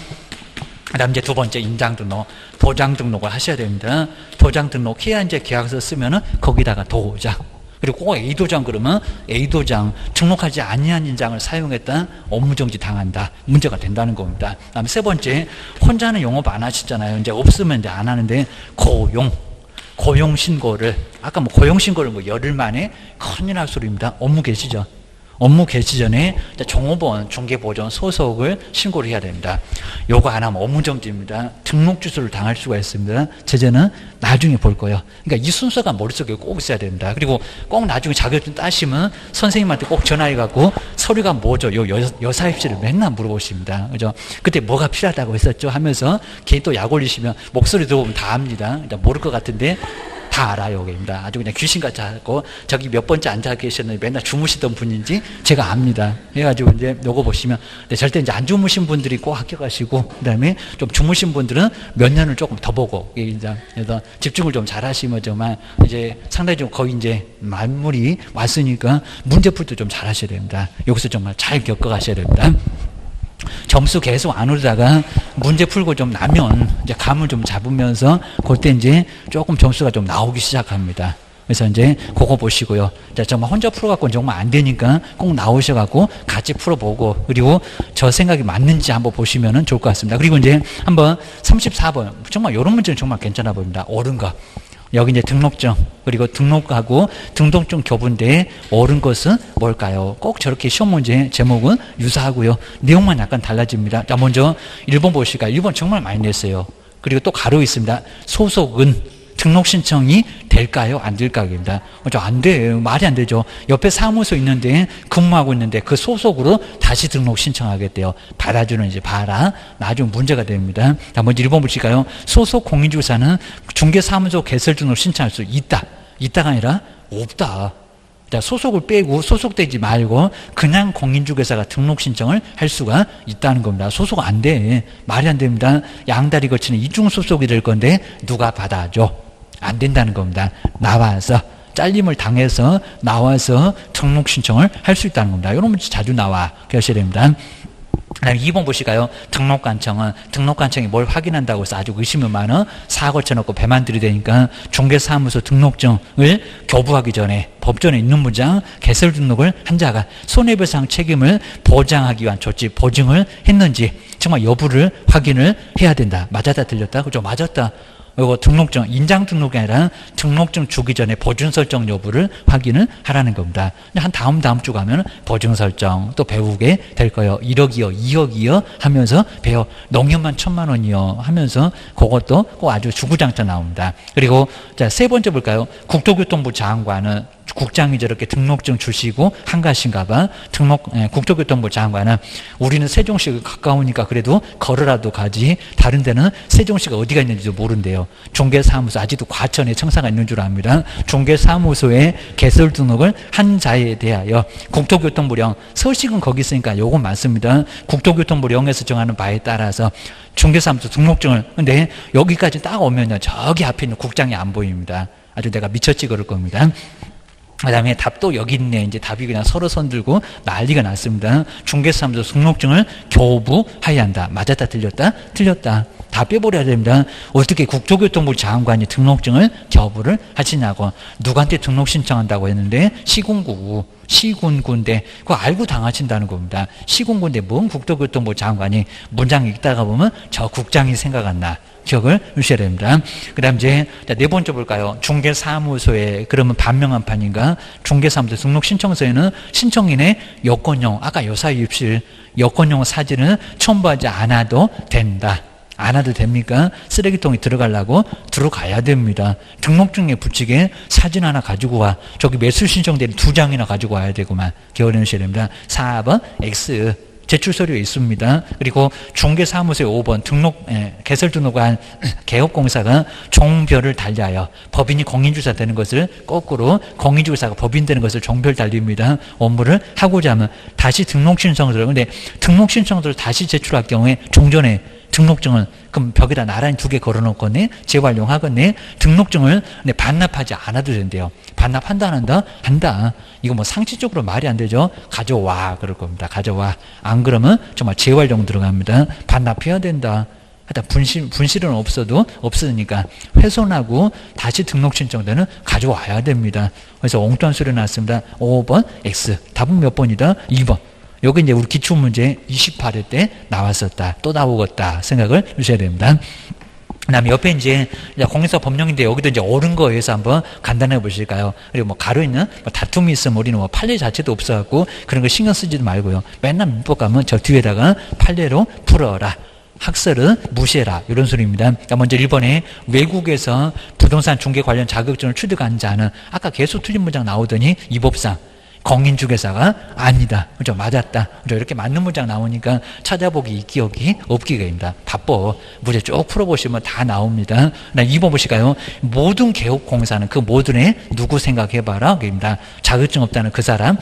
그 다음 이제 두 번째 인장 등록, 도장 등록을 하셔야 됩니다. 도장 등록해야 이제 계약서 쓰면은 거기다가 도장. 그리고 꼭 A도장 그러면 A도장 등록하지 아니한 인장을 사용했다 업무정지 당한다. 문제가 된다는 겁니다. 다음 세 번째, 혼자는 영업 안 하시잖아요. 이제 없으면 이제 안 하는데 고용신고를, 아까 뭐 고용신고를 뭐 열흘 만에 큰일 날 소리입니다. 업무 개시죠. 업무 개시 전에 종업원, 중개보전 소속을 신고를 해야 됩니다. 요거 안 하면 업무정지입니다. 등록주소를 당할 수가 있습니다. 제재는 나중에 볼 거예요. 그러니까 이 순서가 머릿속에 꼭 있어야 됩니다. 그리고 꼭 나중에 자격증 따시면 선생님한테 꼭 전화해갖고 서류가 뭐죠? 요 여사 입시를 맨날 물어보십니다. 그죠? 그때 뭐가 필요하다고 했었죠? 하면서 괜히 또 약 올리시면 목소리 들어보면 다 압니다. 모를 것 같은데 다 알아요. 여기입니다. 아주 그냥 귀신같이 하고 저기 몇 번째 앉아 계셨는데 맨날 주무시던 분인지 제가 압니다. 해가지고 이제 요거 보시면 절대 이제 안 주무신 분들이 꼭 합격하시고 그다음에 좀 주무신 분들은 몇 년을 조금 더 보고 이제 그래서 집중을 좀 잘하시면 정말 이제 상당히 좀 거의 이제 만물이 왔으니까 문제 풀도 좀 잘하셔야 됩니다. 여기서 정말 잘 겪어가셔야 됩니다. 점수 계속 안 오르다가 문제 풀고 좀 나면 이제 감을 좀 잡으면서 그때 이제 조금 점수가 좀 나오기 시작합니다. 그래서 이제 그거 보시고요. 자, 정말 혼자 풀어갖고 정말 안 되니까 꼭 나오셔갖고 같이 풀어보고 그리고 저 생각이 맞는지 한번 보시면은 좋을 것 같습니다. 그리고 이제 한번 34번 정말 이런 문제는 정말 괜찮아 보입니다. 옳은 거. 여기 이제 등록증 그리고 등록하고 등록증 교부인데 옳은 것은 뭘까요? 꼭 저렇게 시험 문제 제목은 유사하고요. 내용만 약간 달라집니다. 자, 먼저 1번 보실까요? 1번 정말 많이 냈어요. 그리고 또 가로 있습니다. 소속은 등록 신청이 될까요? 안 될까요입니다. 안 돼요. 말이 안 되죠. 옆에 사무소 있는데 근무하고 있는데 그 소속으로 다시 등록 신청하겠대요. 받아주는 이제 봐라. 나중에 문제가 됩니다. 자, 먼저 1번 보실까요? 소속 공인중개사는 중개사무소 개설 등록 신청할 수 있다. 있다가 아니라 없다. 자, 소속을 빼고 소속되지 말고 그냥 공인중개사가 등록 신청을 할 수가 있다는 겁니다. 소속 안 돼. 말이 안 됩니다. 양다리 거치는 이중 소속이 될 건데 누가 받아줘? 안 된다는 겁니다. 나와서 잘림을 당해서 나와서 등록 신청을 할 수 있다는 겁니다. 이런 문제 자주 나와. 그러셔야 됩니다. 2번 보실까요? 등록관청이 뭘 확인한다고 해서 아주 의심이 많아 사고 쳐놓고 배만 들이대니까 중개사무소 등록증을 교부하기 전에 법전에 있는 문장 개설 등록을 한 자가 손해배상 책임을 보장하기 위한 조치 보증을 했는지 정말 여부를 확인을 해야 된다. 맞았다 틀렸다? 그죠? 맞았다. 이거 등록증, 인장 등록이 아니라 등록증 주기 전에 보증 설정 여부를 확인을 하라는 겁니다. 한 다음 주 가면 보증 설정 또 배우게 될 거예요. 1억이요, 2억이요 하면서 배워. 농협만 1,000만 원이요 하면서 그것도 꼭 아주 주구장창 나옵니다. 그리고 자, 세 번째 볼까요? 국토교통부 장관은 국장이 저렇게 등록증 주시고 한가하신가 봐. 국토교통부 장관은 우리는 세종시가 가까우니까 그래도 걸어라도 가지 다른 데는 세종시가 어디가 있는지도 모른대요. 중개사무소 아직도 과천에 청사가 있는 줄 압니다. 중개사무소에 개설 등록을 한 자에 대하여 국토교통부령 서식은 거기 있으니까 요건 맞습니다. 국토교통부령에서 정하는 바에 따라서 중개사무소 등록증을 근데 여기까지 딱 오면요 저기 앞에 있는 국장이 안 보입니다. 아주 내가 미쳤지 그럴 겁니다. 그 다음에 답도 여기 있네. 이제 답이 그냥 서로 손들고 난리가 났습니다. 중개사무소 등록증을 교부해야 한다. 맞았다 틀렸다? 틀렸다. 다 빼버려야 됩니다. 어떻게 국토교통부 장관이 등록증을 교부를 하시냐고. 누구한테 등록 신청한다고 했는데 시군구인데 그거 알고 당하신다는 겁니다. 시군구인데 뭔 국토교통부 장관이 문장 읽다가 보면 저 국장이 생각 안 나. 기억을 주셔야 됩니다. 그 다음 이제 네 번째 볼까요? 중개사무소에 그러면 반명한 판인가? 중개사무소 등록신청서에는 신청인의 여권용 아까 여사입실 여권용 사진을 첨부하지 않아도 된다. 안 와도 됩니까? 쓰레기통에 들어가려고 들어가야 됩니다. 등록증에 붙이게 사진 하나 가지고 와. 저기 매수 신청된 2장이나 가지고 와야 되고만. 기억을 해주셔야 됩니다. 4번 X 제출 서류에 있습니다. 그리고 중개사무소의 5번 개설 등록한 개업공사가 종별을 달리하여 법인이 공인주사 되는 것을 거꾸로 공인주사가 법인 되는 것을 종별 달립니다. 업무를 하고자 하면 다시 등록 신청서를 근데 등록 신청서를 다시 제출할 경우에 종전에 등록증을 그럼 벽에다 나란히 2개 걸어놓거니 재활용하거니 등록증을 반납하지 않아도 된대요. 반납한다 안 한다? 한다. 이거 뭐 상식적으로 말이 안 되죠. 가져와 그럴 겁니다. 가져와. 안 그러면 정말 재활용 들어갑니다. 반납해야 된다. 하여튼 분실은 없으니까 훼손하고 다시 등록 신청서는 가져와야 됩니다. 그래서 엉뚱한 소리 나왔습니다. 5번 X. 답은 몇 번이다? 2번. 여기 이제 우리 기출문제 28회 때 나왔었다. 또 나오겠다. 생각을 하셔야 됩니다. 그 다음에 옆에 이제 공인사 법령인데 여기도 이제 옳은 거에 의해서 한번 간단해 보실까요? 그리고 뭐 가로 있는 다툼이 있으면 우리는 뭐 판례 자체도 없어갖고 그런 거 신경 쓰지도 말고요. 맨날 민법 가면 저 뒤에다가 판례로 풀어라. 학설은 무시해라. 이런 소리입니다. 그러니까 먼저 1번에 외국에서 부동산 중개 관련 자격증을 취득한 자는 아까 계속 틀린 문장 나오더니 이 법상 공인중개사가 아니다. 그죠? 맞았다. 그죠? 이렇게 맞는 문장 나오니까 찾아보기 기억이 없기가입니다. 바빠. 문제 쭉 풀어보시면 다 나옵니다. 2번 보실까요? 모든 개업공사는 그 모든에 누구 생각해봐라. 입니다. 자격증 없다는 그 사람.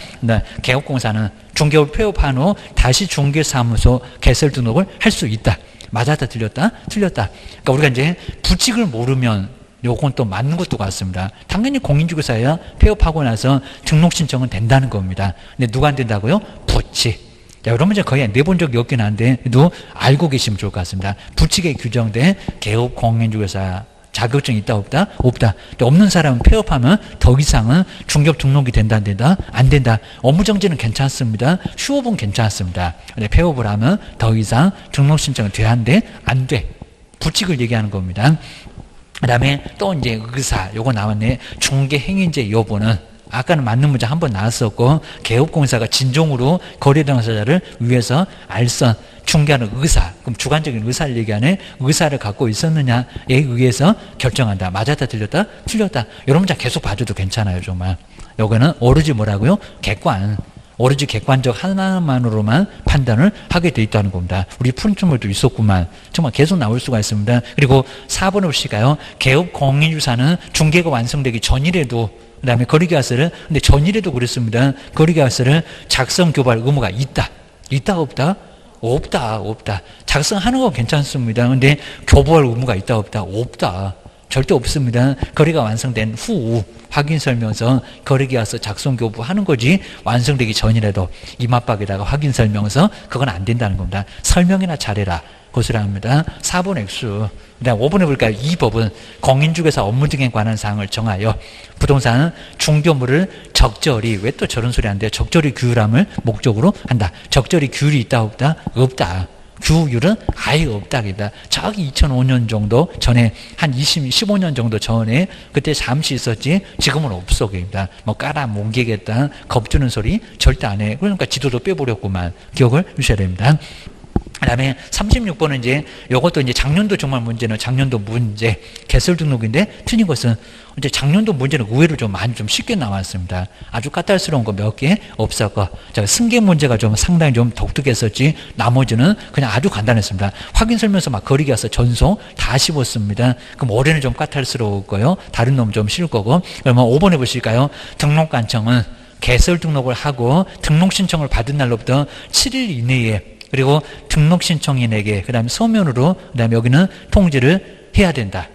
개업공사는 중개업을 폐업한 후 다시 중개사무소 개설 등록을 할 수 있다. 맞았다. 틀렸다. 틀렸다. 그러니까 우리가 이제 부칙을 모르면 요건 또 맞는 것도 같습니다. 당연히 공인중개사야 폐업하고 나서 등록 신청은 된다는 겁니다. 근데 누가 안 된다고요? 부칙. 자, 이런 문제 거의 내본 적이 없긴 한데 또 알고 계시면 좋을 것 같습니다. 부칙에 규정된 개업 공인중개사 자격증이 있다 없다? 없다. 없는 사람은 폐업하면 더 이상은 중개업 등록이 된다 안 된다? 안 된다. 업무정지는 괜찮습니다. 휴업은 괜찮습니다. 근데 폐업을 하면 더 이상 등록 신청은 돼야 한데 안 돼. 부칙을 얘기하는 겁니다. 그 다음에 또 이제 의사, 요거 나왔네. 중개행위인재 여부는 아까는 맞는 문제 한 번 나왔었고, 개업공사가 진종으로 거래당사자를 위해서 알선, 중개하는 의사, 그럼 주관적인 의사를 얘기하네. 의사를 갖고 있었느냐에 의해서 결정한다. 맞았다, 틀렸다? 틀렸다. 이런 문제 계속 봐줘도 괜찮아요, 정말. 요거는 오로지 뭐라고요? 객관. 오로지 객관적 하나만으로만 판단을 하게 돼 있다는 겁니다. 우리 푸른춤물도 있었구만. 정말 계속 나올 수가 있습니다. 그리고 4번을 보실까요? 개업 공인주사는 중개가 완성되기 전이라도 그 다음에 거래계약서를 근데 전이라도 그랬습니다. 거래계약서를 작성 교부할 의무가 있다. 있다 없다? 없다. 없다. 작성하는 건 괜찮습니다. 근데 교부할 의무가 있다 없다? 없다. 절대 없습니다. 거래가 완성된 후 확인설명서 거래계약서 작성 교부하는 거지 완성되기 전이라도 이맛박에다가 확인설명서 그건 안 된다는 겁니다. 설명이나 잘해라. 그것을 합니다. 4번 X. 그다음 5번에 볼까요? 이 법은 공인중개사 업무 등에 관한 사항을 정하여 부동산 중개업무를 적절히 왜 또 저런 소리 한대요? 적절히 규율함을 목적으로 한다. 적절히 규율이 있다 없다? 없다. 규율은 아예 없다기다. 저기 2005년 정도 전에 한 15년 정도 전에 그때 잠시 있었지 지금은 없어 그입니다. 뭐 깔아 뭉개겠다 겁주는 소리 절대 안 해. 그러니까 지도도 빼버렸구만. 기억을 주셔야 됩니다. 그 다음에 36번은 이제 요것도 이제 작년도 정말 문제는 작년도 문제 개설 등록인데 틀린 것은 이제 작년도 문제는 의외로 좀 많이 좀 쉽게 나왔습니다. 아주 까탈스러운 거 몇 개 없었고 승계 문제가 좀 상당히 좀 독특했었지 나머지는 그냥 아주 간단했습니다. 확인 설명서 막 거리기와서 전송 다 씹었습니다. 그럼 올해는 좀 까탈스러울 거요. 다른 놈 좀 쉬울 거고. 그러면 5번에 보실까요? 등록관청은 개설 등록을 하고 등록 신청을 받은 날로부터 7일 이내에 그리고 등록신청인에게 그 다음에 서면으로 그 다음에 여기는 통지를 해야 된다.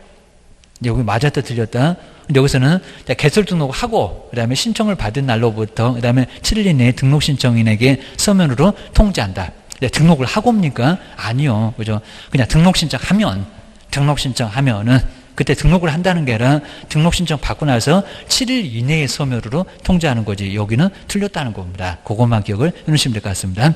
여기 맞았다 틀렸다. 근데 여기서는 개설 등록을 하고 그 다음에 신청을 받은 날로부터 그 다음에 7일 이내에 등록신청인에게 서면으로 통지한다. 등록을 하고입니까? 아니요. 그죠? 그냥 등록신청하면은 그때 등록을 한다는 게 아니라 등록신청 받고 나서 7일 이내의 서면으로 통지하는 거지. 여기는 틀렸다는 겁니다. 그것만 기억을 해놓으시면 될 것 같습니다.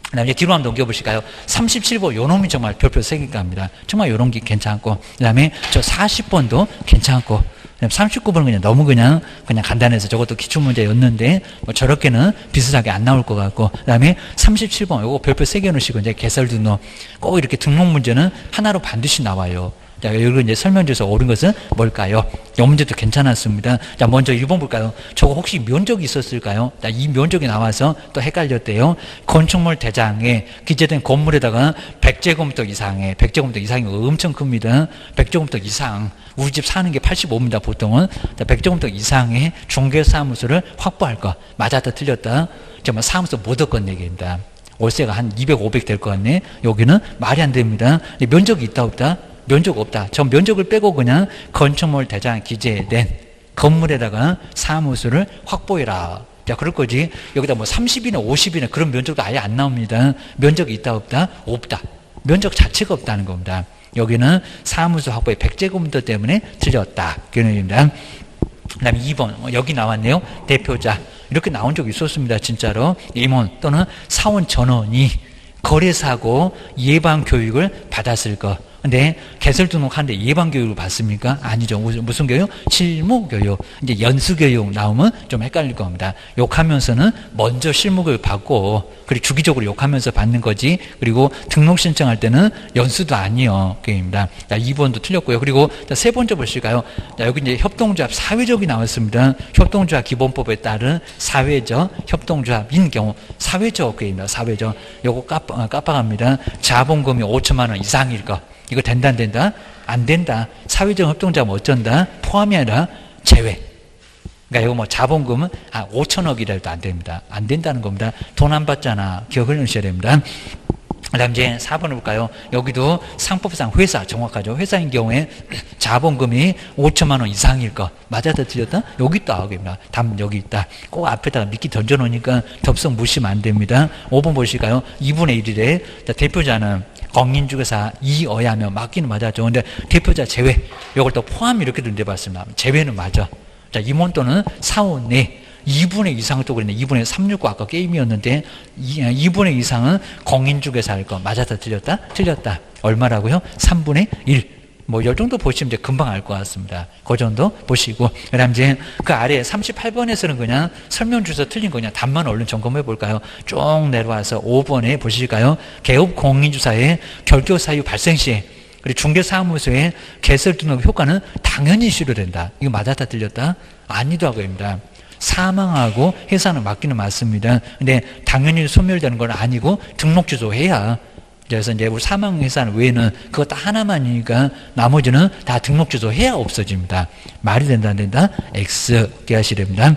그 다음에 뒤로 한번 넘겨보실까요? 37번 요 놈이 정말 별표 3개 갑니다. 정말 요런 게 괜찮고 그 다음에 저 40번도 괜찮고 39번은 그냥 너무 그냥 간단해서 저것도 기출문제였는데 뭐 저렇게는 비슷하게 안 나올 것 같고 그 다음에 37번 요거 별표 3개 넣으시고 이제 개설 등록 꼭 이렇게 등록 문제는 하나로 반드시 나와요. 자, 여기 이제 설명주에서 옳은 것은 뭘까요? 이 문제도 괜찮았습니다. 자, 먼저 1번 볼까요? 저거 혹시 면적이 있었을까요? 자, 이 면적이 나와서 또 헷갈렸대요. 건축물 대장에 기재된 건물에다가 100제곱미터 이상의, 100제곱미터 이상이 엄청 큽니다. 100제곱미터 이상. 우리 집 사는 게 85입니다, 보통은. 자, 100제곱미터 이상의 중개사무소를 확보할 것. 맞았다, 틀렸다. 정말 사무소 못 얻건 얘기입니다. 월세가 한 200, 500 될 것 같네. 여기는 말이 안 됩니다. 면적이 있다, 없다? 면적 없다. 저 면적을 빼고 그냥 건축물 대장 기재된 건물에다가 사무소를 확보해라. 자, 그럴 거지. 여기다 뭐 30이나 50이나 그런 면적도 아예 안 나옵니다. 면적이 있다, 없다? 없다. 면적 자체가 없다는 겁니다. 여기는 사무소 확보의 100제곱미터 때문에 틀렸다. 그런 얘기입니다. 그 다음에 2번. 여기 나왔네요. 대표자. 이렇게 나온 적이 있었습니다. 진짜로. 임원 또는 사원 전원이 거래사고 예방교육을 받았을 것. 근데 개설 등록하는데 예방교육을 받습니까? 아니죠. 무슨 교육? 실무교육. 이제 연수교육 나오면 좀 헷갈릴 겁니다. 욕하면서는 먼저 실무교육 받고, 그리고 주기적으로 욕하면서 받는 거지. 그리고 등록 신청할 때는 연수도 아니요. 교육입니다. 자, 2번도 틀렸고요. 그리고 세 번째 보실까요? 자, 여기 이제 협동조합 사회적이 나왔습니다. 협동조합 기본법에 따른 사회적 협동조합인 경우 사회적 교육입니다. 사회적. 요거 깜빡합니다. 자본금이 5천만 원 이상일 거. 이거 된다, 안 된다? 안 된다. 사회적 협동조합은 어쩐다? 포함이 아니라 제외. 그러니까 이거 뭐 자본금은 5천억이라 해도 안 됩니다. 안 된다는 겁니다. 돈 안 받잖아. 기억을 해주셔야 됩니다. 그 다음 이제 4번을 볼까요? 여기도 상법상 회사, 정확하죠. 회사인 경우에 자본금이 5천만 원 이상일 것. 맞았다, 틀렸다? 여기 있다. 여기입니다. 답 여기 있다. 꼭 앞에다가 미끼 던져놓으니까 덥석 무시면 안 됩니다. 5번 보실까요? 2분의 1이래. 자, 대표자는 공인중개사 이어야 하면 맞기는 맞았죠. 근데 대표자 제외, 이걸 또 포함 이렇게 내봤습니다. 제외는 맞아. 자, 임원 또는 사원 내 2분의 이상을 또 그랬네. 2분의 369 아까 게임이었는데 2분의 이상은 공인중개사일 거. 맞았다, 틀렸다? 틀렸다. 얼마라고요? 3분의 1. 뭐, 이 정도 보시면 이제 금방 알 것 같습니다. 그 정도 보시고. 그 다음 이제 그 아래 38번에서는 그냥 설명 주소 틀린 거 그냥 답만 얼른 점검해 볼까요? 쭉 내려와서 5번에 보실까요? 개업 공인주사의 결격 사유 발생 시에 그리고 중개사무소의 개설 등록 효과는 당연히 실효된다. 이거 맞았다, 틀렸다? 아니다고입니다. 사망하고 해산은 맞기는 맞습니다. 근데 당연히 소멸되는 건 아니고 등록 취소해야. 그래서 이제 우리 사망 해산 외에는 그거 딱 하나만이니까 나머지는 다 등록 취소해야 없어집니다. 말이 된다, 안 된다? X 기하시야 됩니다.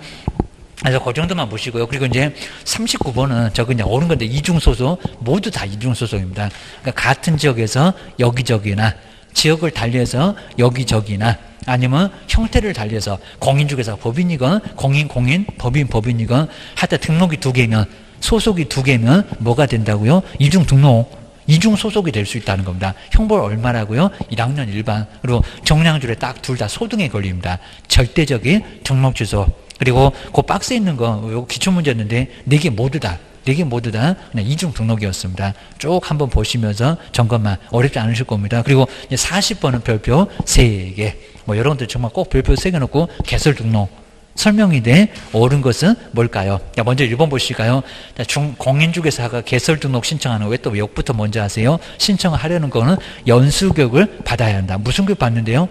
그래서 그 정도만 보시고요. 그리고 이제 39번은 저거 그냥 옳은 건데 이중소속, 모두 다 이중소속입니다. 그러니까 같은 지역에서 여기저기나 지역을 달리해서 여기저기나 아니면 형태를 달리해서 공인중개사 법인이건 공인 법인이건 하여튼 등록이 2개면 소속이 2개면 뭐가 된다고요? 이중등록. 이중 소속이 될 수 있다는 겁니다. 형벌 얼마라고요? 1학년 일반. 그리고 정량줄에 딱 둘 다 소등에 걸립니다. 절대적인 등록 취소. 그리고 그 박스에 있는 거, 이거 기출문제였는데 4개 모두 다 그냥 이중 등록이었습니다. 쭉 한번 보시면서 점검만 어렵지 않으실 겁니다. 그리고 40번은 별표 3개. 뭐 여러분들 정말 꼭 별표 3개 놓고 개설 등록. 설명이 돼 옳은 것은 뭘까요? 자, 먼저 1번 보실까요? 공인중개사가 개설 등록 신청하는 왜 또 역부터 먼저 하세요? 신청을 하려는 거는 연수교육을 받아야 한다. 무슨 교육 받는데요?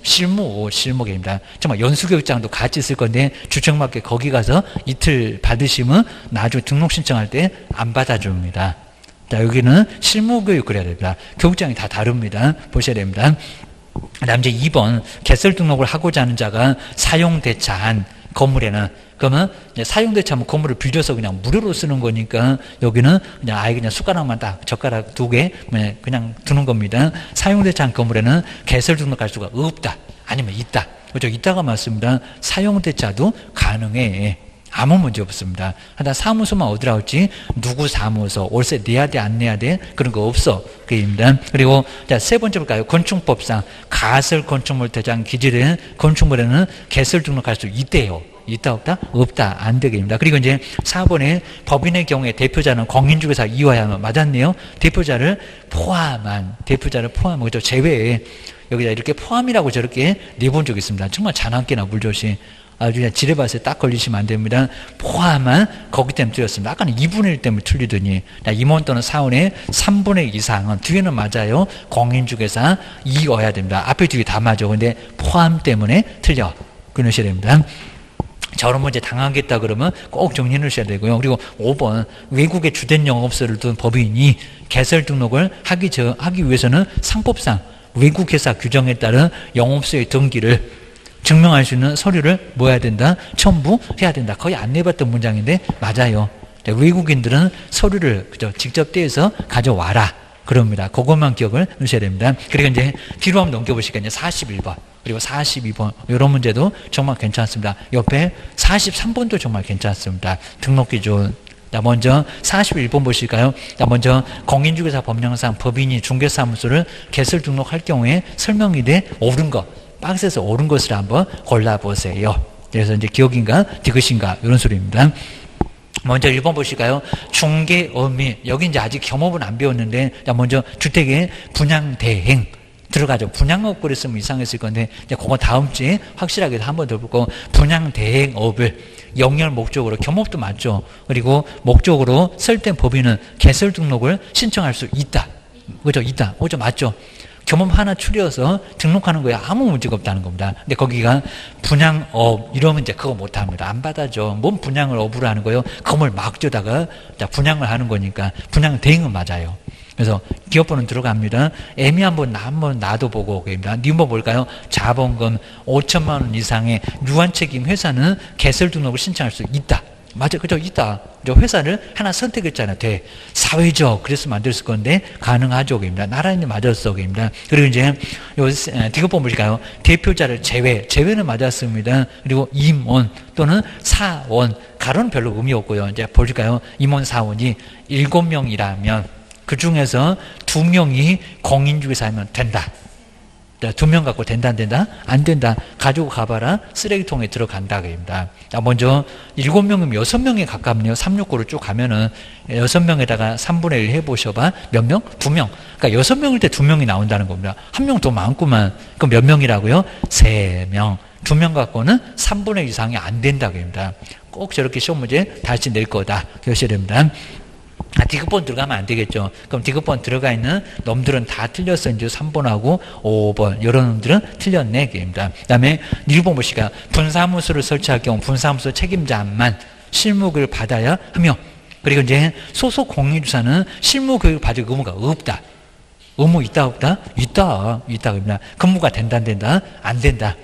실무교육입니다. 정말 연수교육장도 같이 있을 건데 주청맞게 거기 가서 이틀 받으시면 나중에 등록 신청할 때 안 받아줍니다. 자, 여기는 실무교육 그래야 됩니다. 교육장이 다 다릅니다. 보셔야 됩니다. 그 다음 이제 2번 개설 등록을 하고자 하는 자가 사용대차한 건물에는 그러면 사용대차하면 건물을 빌려서 그냥 무료로 쓰는 거니까 여기는 그냥 아예 그냥 숟가락만 딱 젓가락 2개 그냥 두는 겁니다. 사용대차한 건물에는 개설 등록할 수가 없다. 아니면 있다. 그렇죠? 있다가 맞습니다. 사용대차도 가능해. 아무 문제 없습니다. 하다 사무소만 어디 나올지 누구 사무소 월세 내야 돼 안 내야 돼 그런 거 없어 그입니다. 그리고 자, 세 번째 볼까요? 건축법상 가설 건축물 대장 기재된 건축물에는 개설 등록할 수 있대요. 있다 없다? 없다. 안 되게입니다. 그리고 이제 4번에 법인의 경우에 대표자는 공인중개사 이와야 하면 맞았네요. 대표자를 포함한 그죠? 제외에 여기다 이렇게 포함이라고 저렇게 내본 적이 있습니다. 정말 잔악기나 물조시 아주 그냥 지뢰밭에 딱 걸리시면 안 됩니다. 포함한 거기 때문에 틀렸습니다. 아까는 2분의 1 때문에 틀리더니 임원 또는 사원의 3분의 2 이상은 뒤에는 맞아요. 공인중개사 2어야 됩니다. 앞에 뒤에 다 맞아. 근데 포함 때문에 틀려. 그러셔야 됩니다. 저런 문제 당하겠다 그러면 꼭 정리해 놓으셔야 되고요. 그리고 5번 외국에 주된 영업소를 둔 법인이 개설 등록을 하기 위해서는 상법상 외국 회사 규정에 따른 영업소의 등기를 증명할 수 있는 서류를 뭐 해야 된다? 첨부해야 된다. 거의 안 내봤던 문장인데 맞아요. 외국인들은 서류를 그죠? 직접 떼서 가져와라. 그럽니다. 그것만 기억을 넣으셔야 됩니다. 그리고 이제 뒤로 한번 넘겨보시겠냐. 41번. 그리고 42번. 이런 문제도 정말 괜찮습니다. 옆에 43번도 정말 괜찮습니다. 등록 기준. 자, 먼저 41번 보실까요? 자, 먼저 공인중개사 법령상 법인이 중개사무소를 개설 등록할 경우에 설명이 돼 옳은 것. 박스에서 옳은 것을 한번 골라보세요. 그래서 이제 기억인가 디귿인가 이런 소리입니다. 먼저 1번 보실까요? 중개업이 여기 이제 아직 겸업은 안 배웠는데 자 먼저 주택의 분양대행 들어가죠. 분양업 그랬으면 이상했을 건데 이제 그거 다음 주에 확실하게 한 번 더 보고 분양대행업을 영열 목적으로 겸업도 맞죠. 그리고 목적으로 설된 법인은 개설 등록을 신청할 수 있다. 그죠? 있다. 그죠? 맞죠? 겸업 하나 추려서 등록하는 거에 아무 문제가 없다는 겁니다. 근데 거기가 분양업 이러면 이제 그거 못 합니다. 안 받아줘. 뭔 분양을 업으로 하는 거예요? 건물 막 줘다가 분양을 하는 거니까 분양 대행은 맞아요. 그래서 기업번호는 들어갑니다. 애매한 번 한번 놔둬보고 오게입니다. 니은번 볼까요? 자본금 5천만 원 이상의 유한책임 회사는 개설 등록을 신청할 수 있다. 맞아, 그죠? 있다. 회사를 하나 선택했잖아요. 돼. 사회적, 그랬으면 안 됐을 건데, 가능하죠. 입니다. 나라인이 맞았어. 입니다. 그리고 이제, 디귿번 보실까요? 대표자를 제외는 맞았습니다. 그리고 임원 또는 사원, 가로는 별로 의미 없고요. 이제 보실까요? 임원 사원이 7명이라면, 그 중에서 2명이 공인중개사면 된다. 2명 갖고 된다 안 된다? 안 된다. 가지고 가봐라. 쓰레기통에 들어간다. 그입니다. 먼저 7명이면 6명에 가깝네요. 369를 쭉 가면은 6명에다가 3분의 1 해보셔봐. 몇 명? 2명. 그러니까 6명일 때 2명이 나온다는 겁니다. 1명 더 많구만. 그럼 몇 명이라고요? 3명. 2명 갖고는 3분의 1 이상이 안 된다. 그입니다. 꼭 저렇게 시험 문제 다시 낼 거다. 그러셔야 됩니다. 디귿번 들어가면 안 되겠죠. 그럼 디귿번 들어가 있는 놈들은 다 틀렸어. 이제 3번하고 5번. 이런 놈들은 틀렸네. 입니다. 그 다음에 1번 보시까 분사무소를 설치할 경우 분사무소 책임자만 실무교육을 받아야 하며 그리고 이제 소속 공인주사는 실무교육을 받을 의무가 없다. 의무 있다 없다? 있다. 있다. 입니다. 근무가 된다 안 된다? 안 된다.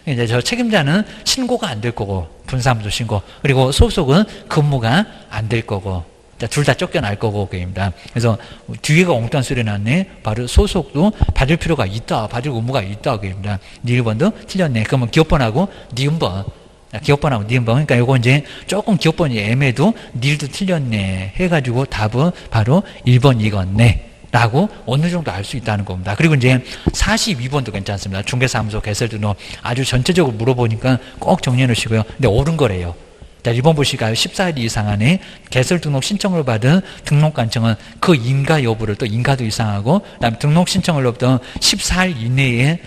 이제 저 책임자는 신고가 안 될 거고 분사무소 신고 그리고 소속은 근무가 안 될 거고 둘 다 쫓겨날 거고, 그입니다. 그래서 뒤에가 엉뚱한 소리 났네. 바로 소속도 받을 필요가 있다. 받을 의무가 있다. 그입니다. 니 1번도 틀렸네. 그러면 기업번하고 니은번. 기업번하고 니은번. 그러니까 요거 이제 조금 기업번이 애매도 니도 틀렸네. 해가지고 답은 바로 1번이겠네. 라고 어느 정도 알 수 있다는 겁니다. 그리고 이제 42번도 괜찮습니다. 중개사무소 개설 등록 아주 전체적으로 물어보니까 꼭 정리해 놓으시고요. 근데 옳은 거래요. 자, 1번 보실까요? 14일 이상 안에 개설 등록 신청을 받은 등록관청은 그 인가 여부를 또 인가도 이상하고 그다음에 등록 신청을로부터 14일 이내에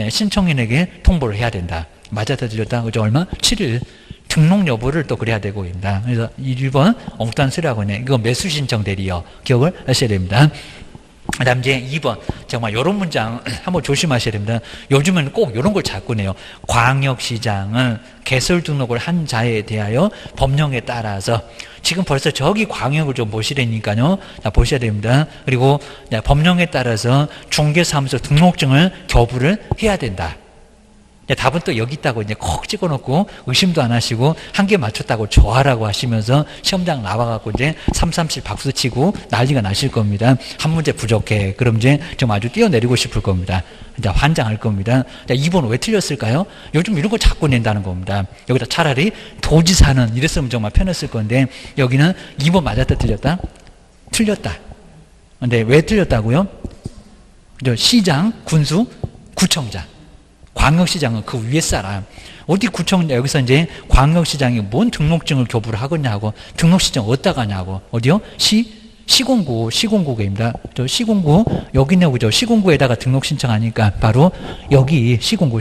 신청인에게 통보를 해야 된다. 맞았다 들렸다? 그죠? 얼마? 7일. 등록 여부를 또 그래야 되고 입니다. 그래서 1번 엉뚱한 소리하고 있네. 이거 매수 신청 대리요. 기억을 하셔야 됩니다. 그 다음 이제 2번. 정말 이런 문장 한번 조심하셔야 됩니다. 요즘은 꼭 이런 걸 자꾸 내요. 광역시장은 개설 등록을 한 자에 대하여 법령에 따라서 지금 벌써 저기 광역을 좀 보시라니까요. 자, 보셔야 됩니다. 그리고 법령에 따라서 중개사무소 등록증을 교부를 해야 된다. 답은 또 여기 있다고 이제 콕 찍어놓고 의심도 안 하시고 한 개 맞췄다고 좋아라고 하시면서 시험장 나와갖고 이제 337 박수 치고 난리가 나실 겁니다. 한 문제 부족해. 그럼 이제 좀 아주 뛰어내리고 싶을 겁니다. 이제 환장할 겁니다. 자, 2번 왜 틀렸을까요? 요즘 이런 거 자꾸 낸다는 겁니다. 여기다 차라리 도지사는 이랬으면 정말 편했을 건데 여기는 2번 맞았다 틀렸다? 틀렸다. 근데 왜 틀렸다고요? 시장, 군수, 구청장. 광역시장은 그 위에 사람. 어디 구청, 여기서 이제 광역시장이 뭔 등록증을 교부를 하겠냐고. 등록시장 어디다 가냐고. 어디요? 시군구입니다. 저 시군구, 여기네요. 그죠? 시군구에다가 등록 신청하니까 바로 여기 시군구,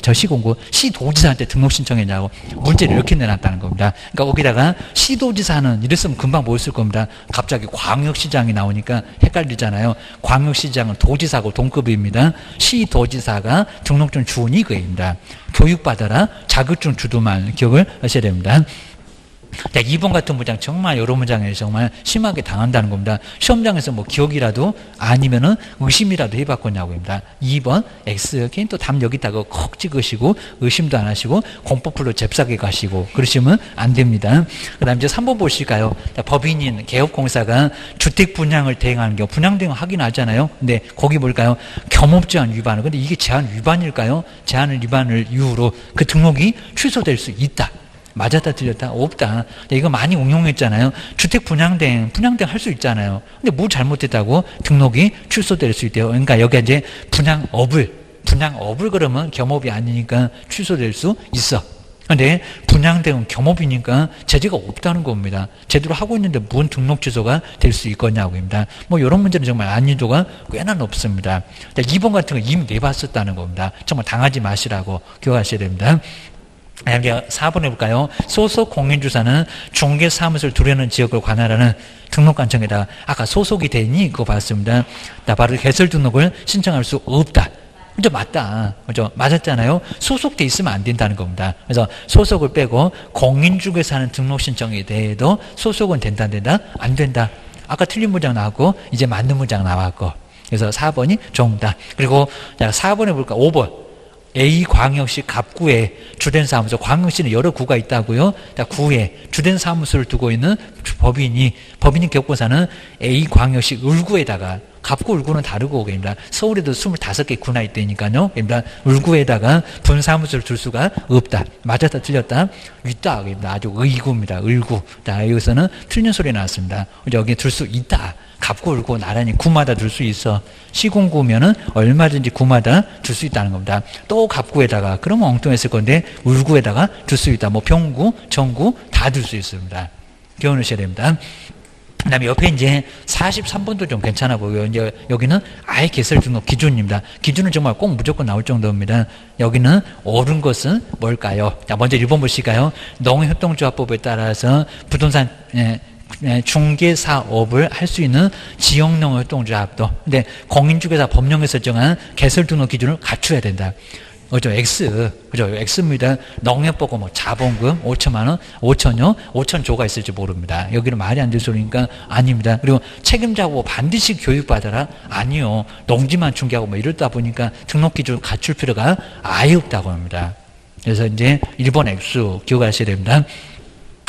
시도지사한테 등록 신청했냐고 문제를 이렇게 내놨다는 겁니다. 그러니까 거기다가 시도지사는 이랬으면 금방 뭐 있을 겁니다. 갑자기 광역시장이 나오니까 헷갈리잖아요. 광역시장은 도지사고 동급입니다. 시도지사가 등록증 주는 이거입니다. 교육받아라. 자격증 주도만 기억을 하셔야 됩니다. 자, 2번 같은 문장 정말 여러 문장에서 정말 심하게 당한다는 겁니다. 시험장에서 뭐 기억이라도 아니면은 의심이라도 해봤겠냐고입니다. 2번 X 괜히 또 답 여기다가 콕 찍으시고 의심도 안 하시고 공법풀로 잽싸게 가시고 그러시면 안 됩니다. 그 다음 이제 3번 보실까요? 자, 법인인 개업공사가 주택 분양을 대행하는 경우 분양 대행 하긴 하잖아요. 근데 거기 뭘까요? 겸업제한 위반을. 근데 이게 제한 위반일까요? 제한 위반을 이유로 그 등록이 취소될 수 있다. 맞았다 틀렸다? 없다. 이거 많이 응용했잖아요. 주택 분양대행 할 수 있잖아요. 근데 뭐 잘못됐다고 등록이 취소될 수 있대요. 그러니까 여기 이제 분양업을 그러면 겸업이 아니니까 취소될 수 있어. 근데 분양대행 겸업이니까 제재가 없다는 겁니다. 제대로 하고 있는데 뭔 등록 취소가 될 수 있겠냐고입니다. 뭐 이런 문제는 정말 난이도가 꽤나 높습니다. 2번 같은 거 이미 내봤었다는 겁니다. 정말 당하지 마시라고 기억하셔야 됩니다. 이제 4번 해볼까요? 소속 공인주사는 중개사무소를 두려는 지역을 관할하는 등록관청에다가 아까 소속이 되니 그거 봤습니다. 바로 개설 등록을 신청할 수 없다. 그죠? 맞다. 그죠? 맞았잖아요. 소속돼 있으면 안 된다는 겁니다. 그래서 소속을 빼고 공인중개사 하는 등록 신청에 대해도 소속은 된다, 안 된다? 안 된다. 아까 틀린 문장 나왔고 이제 맞는 문장 나왔고. 그래서 4번이 정답. 그리고 4번 해볼까? 5번. A광역시 갑구에 주된 사무소, 광역시는 여러 구가 있다고요. 구에 주된 사무소를 두고 있는 법인이 개업공사는 A광역시 을구에다가, 갑구 을구는 다르고 그럽니다. 서울에도 25개 구나 있다니까요. 그러니까 을구에다가 분사무소를 둘 수가 없다. 맞았다 틀렸다? 있다. 그럽니다. 아주 의구입니다. 을구. 자, 여기서는 틀린 소리 나왔습니다. 여기 둘 수 있다. 갑구 을구 나란히 구마다 둘 수 있어. 시군구면은 얼마든지 구마다 둘 수 있다는 겁니다. 또 갑구에다가 그러면 엉뚱했을 건데 을구에다가 둘 수 있다. 뭐 병구, 정구 다 둘 수 있습니다. 기억하셔야 됩니다. 그 다음에 옆에 이제 43번도 좀 괜찮아 보여요. 이제 여기는 아예 개설 등록 기준입니다. 기준은 정말 꼭 무조건 나올 정도입니다. 여기는 옳은 것은 뭘까요? 자, 먼저 1번 보실까요? 농협동조합법에 따라서 부동산 중개사업을 할 수 있는 지역농협동조합도. 근데 공인중개사 법령에서 정한 개설 등록 기준을 갖춰야 된다. 그죠? X. 그죠? X입니다. 농협보고 뭐 자본금 5천만 원, 5천요, 5천조가 있을지 모릅니다. 여기는 말이 안 될 소리니까 아닙니다. 그리고 책임자고 반드시 교육받아라? 아니요. 농지만 중개하고 뭐 이러다 보니까 등록 기준을 갖출 필요가 아예 없다고 합니다. 그래서 이제 1번 X 기억하셔야 됩니다.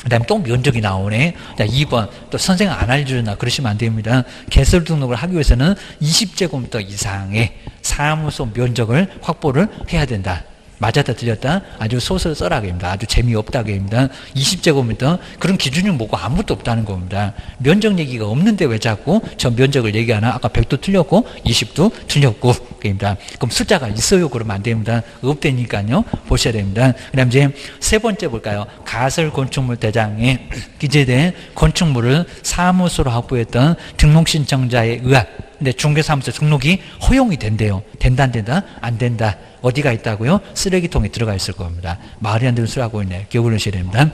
그 다음에 또 면적이 나오네. 자, 2번. 또 선생 안 알려주나 그러시면 안 됩니다. 개설 등록을 하기 위해서는 20제곱미터 이상의 사무소 면적을 확보를 해야 된다. 맞았다 틀렸다? 아주 소설 써라입니다. 아주 재미없다입니다. 20제곱미터 그런 기준이 뭐고 아무것도 없다는 겁니다. 면적 얘기가 없는데 왜 자꾸 저 면적을 얘기하나? 아까 100도 틀렸고 20도 틀렸고 그입니다. 그럼 숫자가 있어요? 그러면 안 됩니다. 없다니까요. 보셔야 됩니다. 그 다음 이제 세 번째 볼까요? 가설 건축물 대장에 기재된 건축물을 사무소로 확보했던 등록 신청자에 의한 근데 중개사무소 등록이 허용이 된대요. 된다 안 된다? 안 된다. 어디가 있다고요? 쓰레기통에 들어가 있을 겁니다. 말이 안 되는 소리 하고 있네. 기억을 하셔야 됩니다.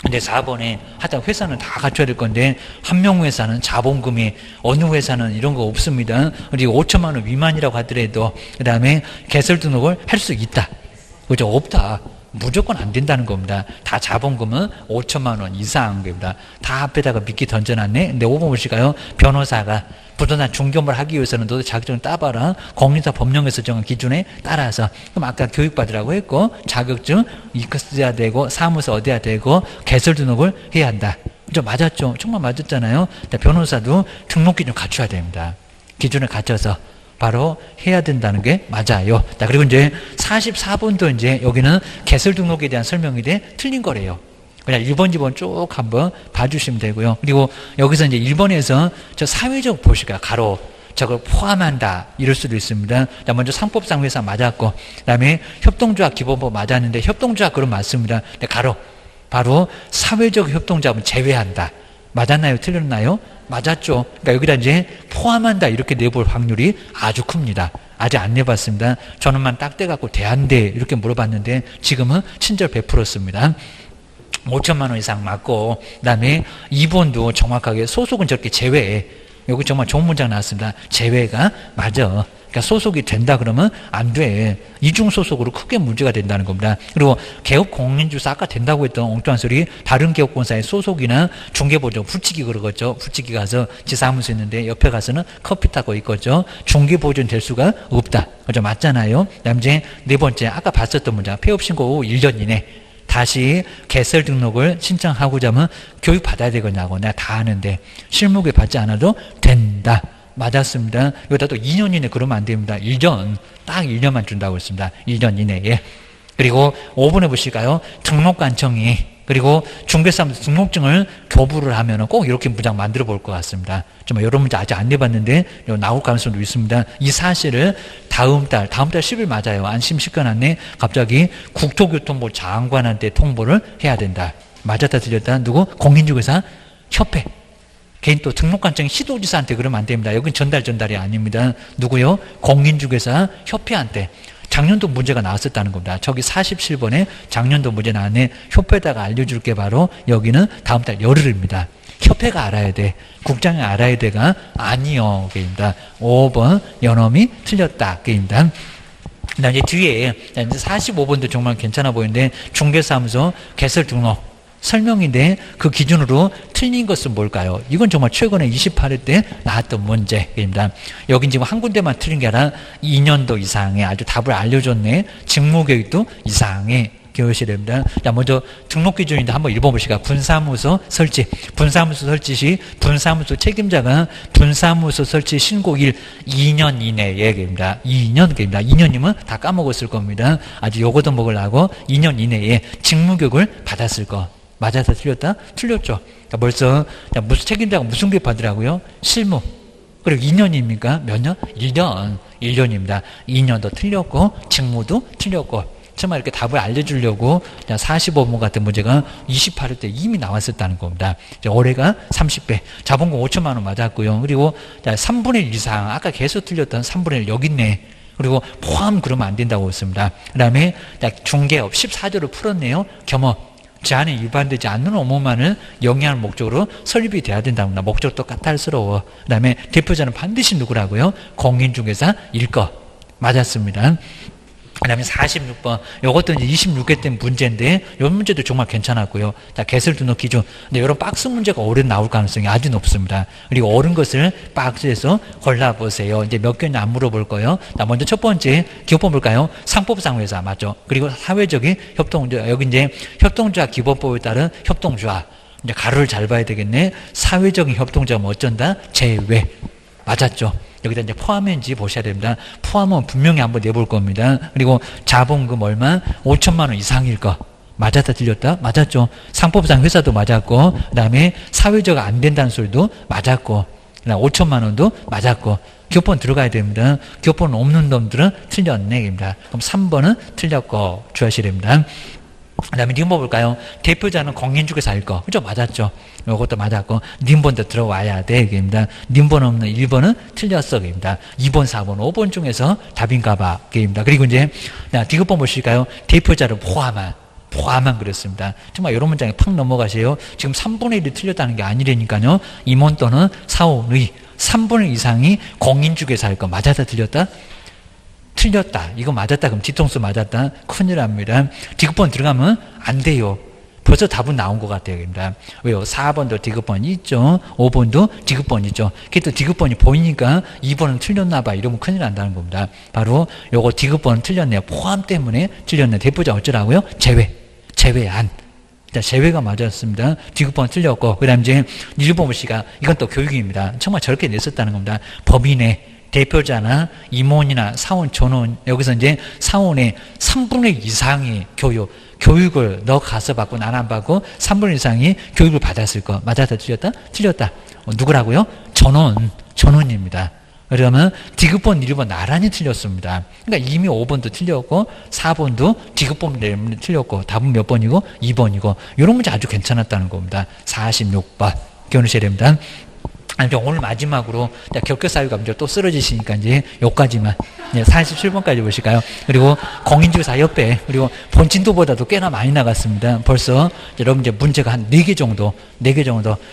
근데 4번에 하여튼 회사는 다 갖춰야 될 건데 한 명 회사는 자본금이 어느 회사는 이런 거 없습니다. 그리고 5천만 원 미만이라고 하더라도 그 다음에 개설 등록을 할 수 있다. 그죠? 없다. 무조건 안 된다는 겁니다. 다 자본금은 5천만 원 이상입니다. 다 앞에다가 미끼 던져놨네. 근데 5번 보실까요? 변호사가 부동산 중개업을 하기 위해서는 너도 자격증 따봐라. 공인사 법령에서 정한 기준에 따라서. 그럼 아까 교육받으라고 했고 자격증 있어야 되고 사무소 어디야 되고 개설 등록을 해야 한다. 그죠? 맞았죠? 정말 맞았잖아요. 변호사도 등록 기준 갖춰야 됩니다. 기준을 갖춰서 바로 해야 된다는 게 맞아요. 자, 그리고 이제 44번도 이제 여기는 개설 등록에 대한 설명인데 틀린 거래요. 그냥 1번, 2번 쭉 한번 봐주시면 되고요. 그리고 여기서 이제 1번에서 저 사회적 보실까요? 가로. 저걸 포함한다. 이럴 수도 있습니다. 자, 먼저 상법상 회사 맞았고, 그 다음에 협동조합 기본법 맞았는데, 협동조합 그럼 맞습니다. 근데 가로. 바로 사회적 협동조합은 제외한다. 맞았나요? 틀렸나요? 맞았죠. 그러니까 여기다 이제 포함한다 이렇게 내볼 확률이 아주 큽니다. 아직 안 내봤습니다. 저는만 딱 떼갖고 대안대 이렇게 물어봤는데 지금은 친절 100%습니다. 5천만 원 이상 맞고 그다음에 2번도 정확하게 소속은 저렇게 제외해. 여기 정말 좋은 문장 나왔습니다. 제외가 맞아. 그러니까 소속이 된다 그러면 안 돼. 이중 소속으로 크게 문제가 된다는 겁니다. 그리고 개업 공인주사 아까 된다고 했던 엉뚱한 소리 다른 개업권사의 소속이나 중개보증 불치기 그러겠죠. 불치기 가서 지 사무소 있는데 옆에 가서는 커피 타고 있겠죠. 중개보증 될 수가 없다. 그죠? 맞잖아요. 그다음 이제 네 번째 아까 봤었던 문장 폐업 신고 후 1년 이내 다시 개설 등록을 신청하고자 하면 교육 받아야 되겠냐고 내가 다 아는데 실무교육 받지 않아도 된다. 맞았습니다. 여기다 또 2년 이내 그러면 안 됩니다. 1년, 딱 1년만 준다고 했습니다. 1년 이내에. 그리고 5번에 보실까요? 등록관청이 그리고 중개사무소 등록증을 교부를 하면은 꼭 이렇게 문장 만들어 볼 것 같습니다. 정말 이런 문제 아직 안 내봤는데 나올 가능성도 있습니다. 이 사실을 다음 달 10일 맞아요. 안심 시켜놨네. 갑자기 국토교통부 장관한테 통보를 해야 된다. 맞았다 틀렸다. 누구? 공인중개사 협회. 개인 또 등록관청이 시도지사한테 그러면 안 됩니다. 여긴 전달이 아닙니다. 누구요? 공인중개사 협회한테. 작년도 문제가 나왔었다는 겁니다. 저기 47번에 작년도 문제 나왔네. 협회에다가 알려줄 게 바로 여기는 다음 달 열흘입니다. 협회가 알아야 돼. 국장이 알아야 돼가 아니요. 게입니다. 5번 연엄이 틀렸다. 게입니다. 이제 뒤에 45번도 정말 괜찮아 보이는데 중개사무소 개설 등록 설명인데 그 기준으로 틀린 것은 뭘까요? 이건 정말 최근에 28회 때 나왔던 문제입니다. 여긴 지금 한 군데만 틀린 게 아니라 2년도 이상의 아주 답을 알려줬네. 직무교육도 이상의 교실입니다. 자, 먼저 등록 기준인데 한번 읽어보시까. 분사무소 설치. 분사무소 설치 시 분사무소 책임자가 분사무소 설치 신고일 2년 이내에입니다. 2년입니다. 2년이면 다 까먹었을 겁니다. 아주 요거도 먹으려고 2년 이내에 직무교육을 받았을 거. 맞아서 틀렸다? 틀렸죠. 그러니까 벌써 무슨 책임자가 무슨 교육 받으라고요? 실무. 그리고 2년입니까? 몇 년? 1년. 1년입니다. 2년도 틀렸고 직무도 틀렸고 정말 이렇게 답을 알려주려고 45번 같은 문제가 28회 때 이미 나왔었다는 겁니다. 올해가 30배. 자본금 5천만 원 맞았고요. 그리고 3분의 1 이상 아까 계속 틀렸던 3분의 1 여기 있네. 그리고 포함 그러면 안 된다고 했습니다. 그 다음에 중개업 14조를 풀었네요. 겸업. 제한에 위반되지 않는 업무만을 영위하는 목적으로 설립이 돼야 된답니다. 목적도 까탈스러워. 그 다음에 대표자는 반드시 누구라고요? 공인중개사 일거. 맞았습니다. 그 다음에 46번. 이것도 이제 26회 때 문제인데, 이 문제도 정말 괜찮았고요. 자, 개설 등록 기준. 근데 이런 박스 문제가 올해 나올 가능성이 아주 높습니다. 그리고 옳은 것을 박스에서 골라보세요. 이제 몇 개는 안 물어볼 거예요. 자, 먼저 첫 번째, 기업법 볼까요? 상법상 회사, 맞죠? 그리고 사회적인 협동조합. 여기 이제 협동조합 기본법에 따른 협동조합. 이제 가로를 잘 봐야 되겠네. 사회적인 협동조합은 어쩐다? 제외. 맞았죠? 여기다 이제 포함인지 보셔야 됩니다. 포함은 분명히 한번 내볼 겁니다. 그리고 자본금 얼마? 5천만 원 이상일 거. 맞았다 틀렸다? 맞았죠. 상법상 회사도 맞았고 그 다음에 사회적 안 된다는 소리도 맞았고 그다음 5천만 원도 맞았고 기업번 들어가야 됩니다. 기업번 없는 놈들은 틀렸네입니다. 그럼 3번은 틀렸고 주하셔야 됩니다. 그 다음에 님 볼까요? 대표자는 공인중개사일 거. 그죠? 맞았죠? 이것도 맞았고, 님번도 들어와야 돼. 입니다. 님번 없는 1번은 틀렸어. 입니다. 2번, 4번, 5번 중에서 답인가 봐. 입니다. 그리고 이제, 디귿번 보실까요? 대표자를 포함한 그랬습니다. 정말 이런 문장에 팍 넘어가세요. 지금 3분의 1이 틀렸다는 게 아니라니까요. 임원 또는 사원의 3분의 1 이상이 공인중개사일 거. 맞았다, 틀렸다? 틀렸다. 이거 맞았다. 그럼 뒤통수 맞았다. 큰일 납니다. 디귿번 들어가면 안 돼요. 벌써 답은 나온 것 같아요. 왜요? 4번도 디귿번이 있죠. 5번도 디귿번이 있죠. 그게 또 디귿번이 보이니까 2번은 틀렸나 봐. 이러면 큰일 난다는 겁니다. 바로 요거 디귿번은 틀렸네요. 포함 때문에 틀렸네. 대표자 어쩌라고요? 제외안. 자, 제외가 맞았습니다. 디귿번 틀렸고, 그 다음 이제 1번 시가 이건 또 교육입니다. 정말 저렇게 냈었다는 겁니다. 법인의 대표자나 임원이나 사원 전원, 여기서 이제 사원의 3분의 1 이상이 교육을 너 가서 받고 난 안 받고 3분의 1 이상이 교육을 받았을 거. 맞았다, 틀렸다? 틀렸다. 누구라고요? 전원입니다. 그러면 디귿번, 1번 나란히 틀렸습니다. 그러니까 이미 5번도 틀렸고 4번도 디귿번 때문에 틀렸고 답은 몇 번이고? 2번이고 이런 문제 아주 괜찮았다는 겁니다. 46번. 기억하셔야 됩니다. 아니, 오늘 마지막으로 결격사유가 이제 또 쓰러지시니까 이제 여기까지만 47번까지 보실까요? 그리고 공인중개사 협회 그리고 본진도보다도 꽤나 많이 나갔습니다. 벌써 여러분 이제 문제가 한 4개 정도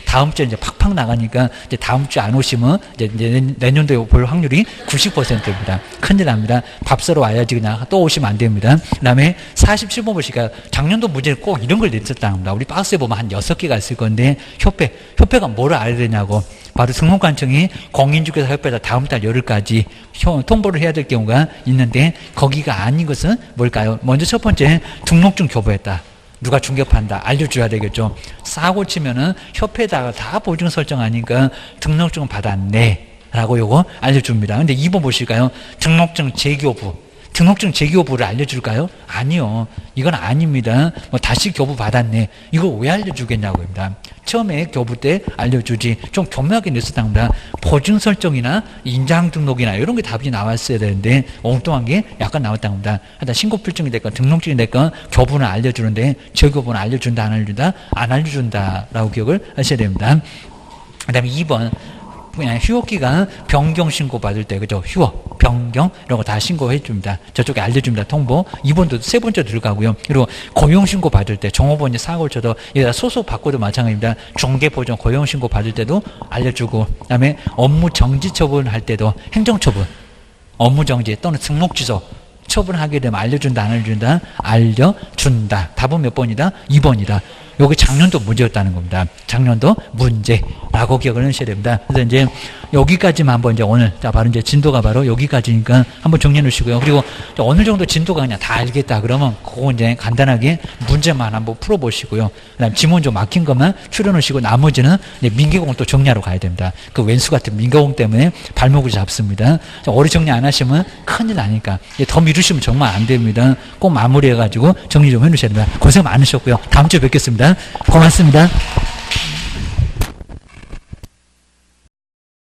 다음 주에 이제 팍팍 나가니까 이제 다음 주에 안 오시면 이제 내년도에 볼 확률이 90%입니다. 큰일 납니다. 밥 사러 와야지 그냥 또 오시면 안 됩니다. 그 다음에 47번 보실까요? 작년도 문제는 꼭 이런 걸 냈었다는 겁니다. 우리 박스에 보면 한 6개가 있을 건데 협회가 뭐를 알아야 되냐고 바로 등록관청이 공인중개사 협회에다 다음 달 열흘까지 통보를 해야 될 경우가 있는데 거기가 아닌 것은 뭘까요? 먼저 첫 번째 등록증 교부했다. 누가 중개판다 알려줘야 되겠죠. 사고 치면은 협회에다가 다 보증 설정하니까 등록증 받았네 라고 요거 알려줍니다. 근데 2번 보실까요? 등록증 재교부를 알려줄까요? 아니요. 이건 아닙니다. 다시 교부 받았네. 이걸 왜 알려주겠냐고입니다. 처음에 교부 때 알려주지. 좀 교묘하게 냈었답니다. 보증 설정이나 인장 등록이나 이런 게 답이 나왔어야 되는데 엉뚱한 게 약간 나왔답니다. 하여튼 신고필증이 됐건 등록증이 됐건 교부는 알려주는데 재교부는 알려준다 안 알려준다? 안 알려준다라고 기억을 하셔야 됩니다. 그 다음에 2번 그냥 휴업기간 변경 신고 받을 때 그죠? 휴업, 변경 이런 거 다 신고해 줍니다. 저쪽에 알려줍니다. 통보. 2번도 세 번째 들어가고요. 그리고 고용 신고 받을 때 종업원이 사고를 쳐도 여기다 소속 받고도 마찬가지입니다. 중개보전 고용 신고 받을 때도 알려주고 그다음에 업무 정지 처분할 때도 행정처분, 업무 정지 또는 등록 취소 처분하게 되면 알려준다 안 알려준다? 알려준다. 답은 몇 번이다? 2번이다. 요게 작년도 문제였다는 겁니다. 작년도 문제라고 기억을 하셔야 됩니다. 그래서 이제 여기까지만 한번 이제 오늘 바로 이제 진도가 바로 여기까지니까 한번 정리해 놓으시고요. 그리고 어느 정도 진도가 그냥 다 알겠다 그러면 그거 이제 간단하게 문제만 한번 풀어 보시고요. 그다음 지문 좀 막힌 것만 추려 놓으시고 나머지는 민계공을 또 정리하러 가야 됩니다. 그 왼수 같은 민계공 때문에 발목을 잡습니다. 오래 정리 안 하시면 큰일 나니까 더 미루시면 정말 안 됩니다. 꼭 마무리해 가지고 정리 좀 해 놓으셔야 됩니다. 고생 많으셨고요. 다음 주에 뵙겠습니다. 고맙습니다.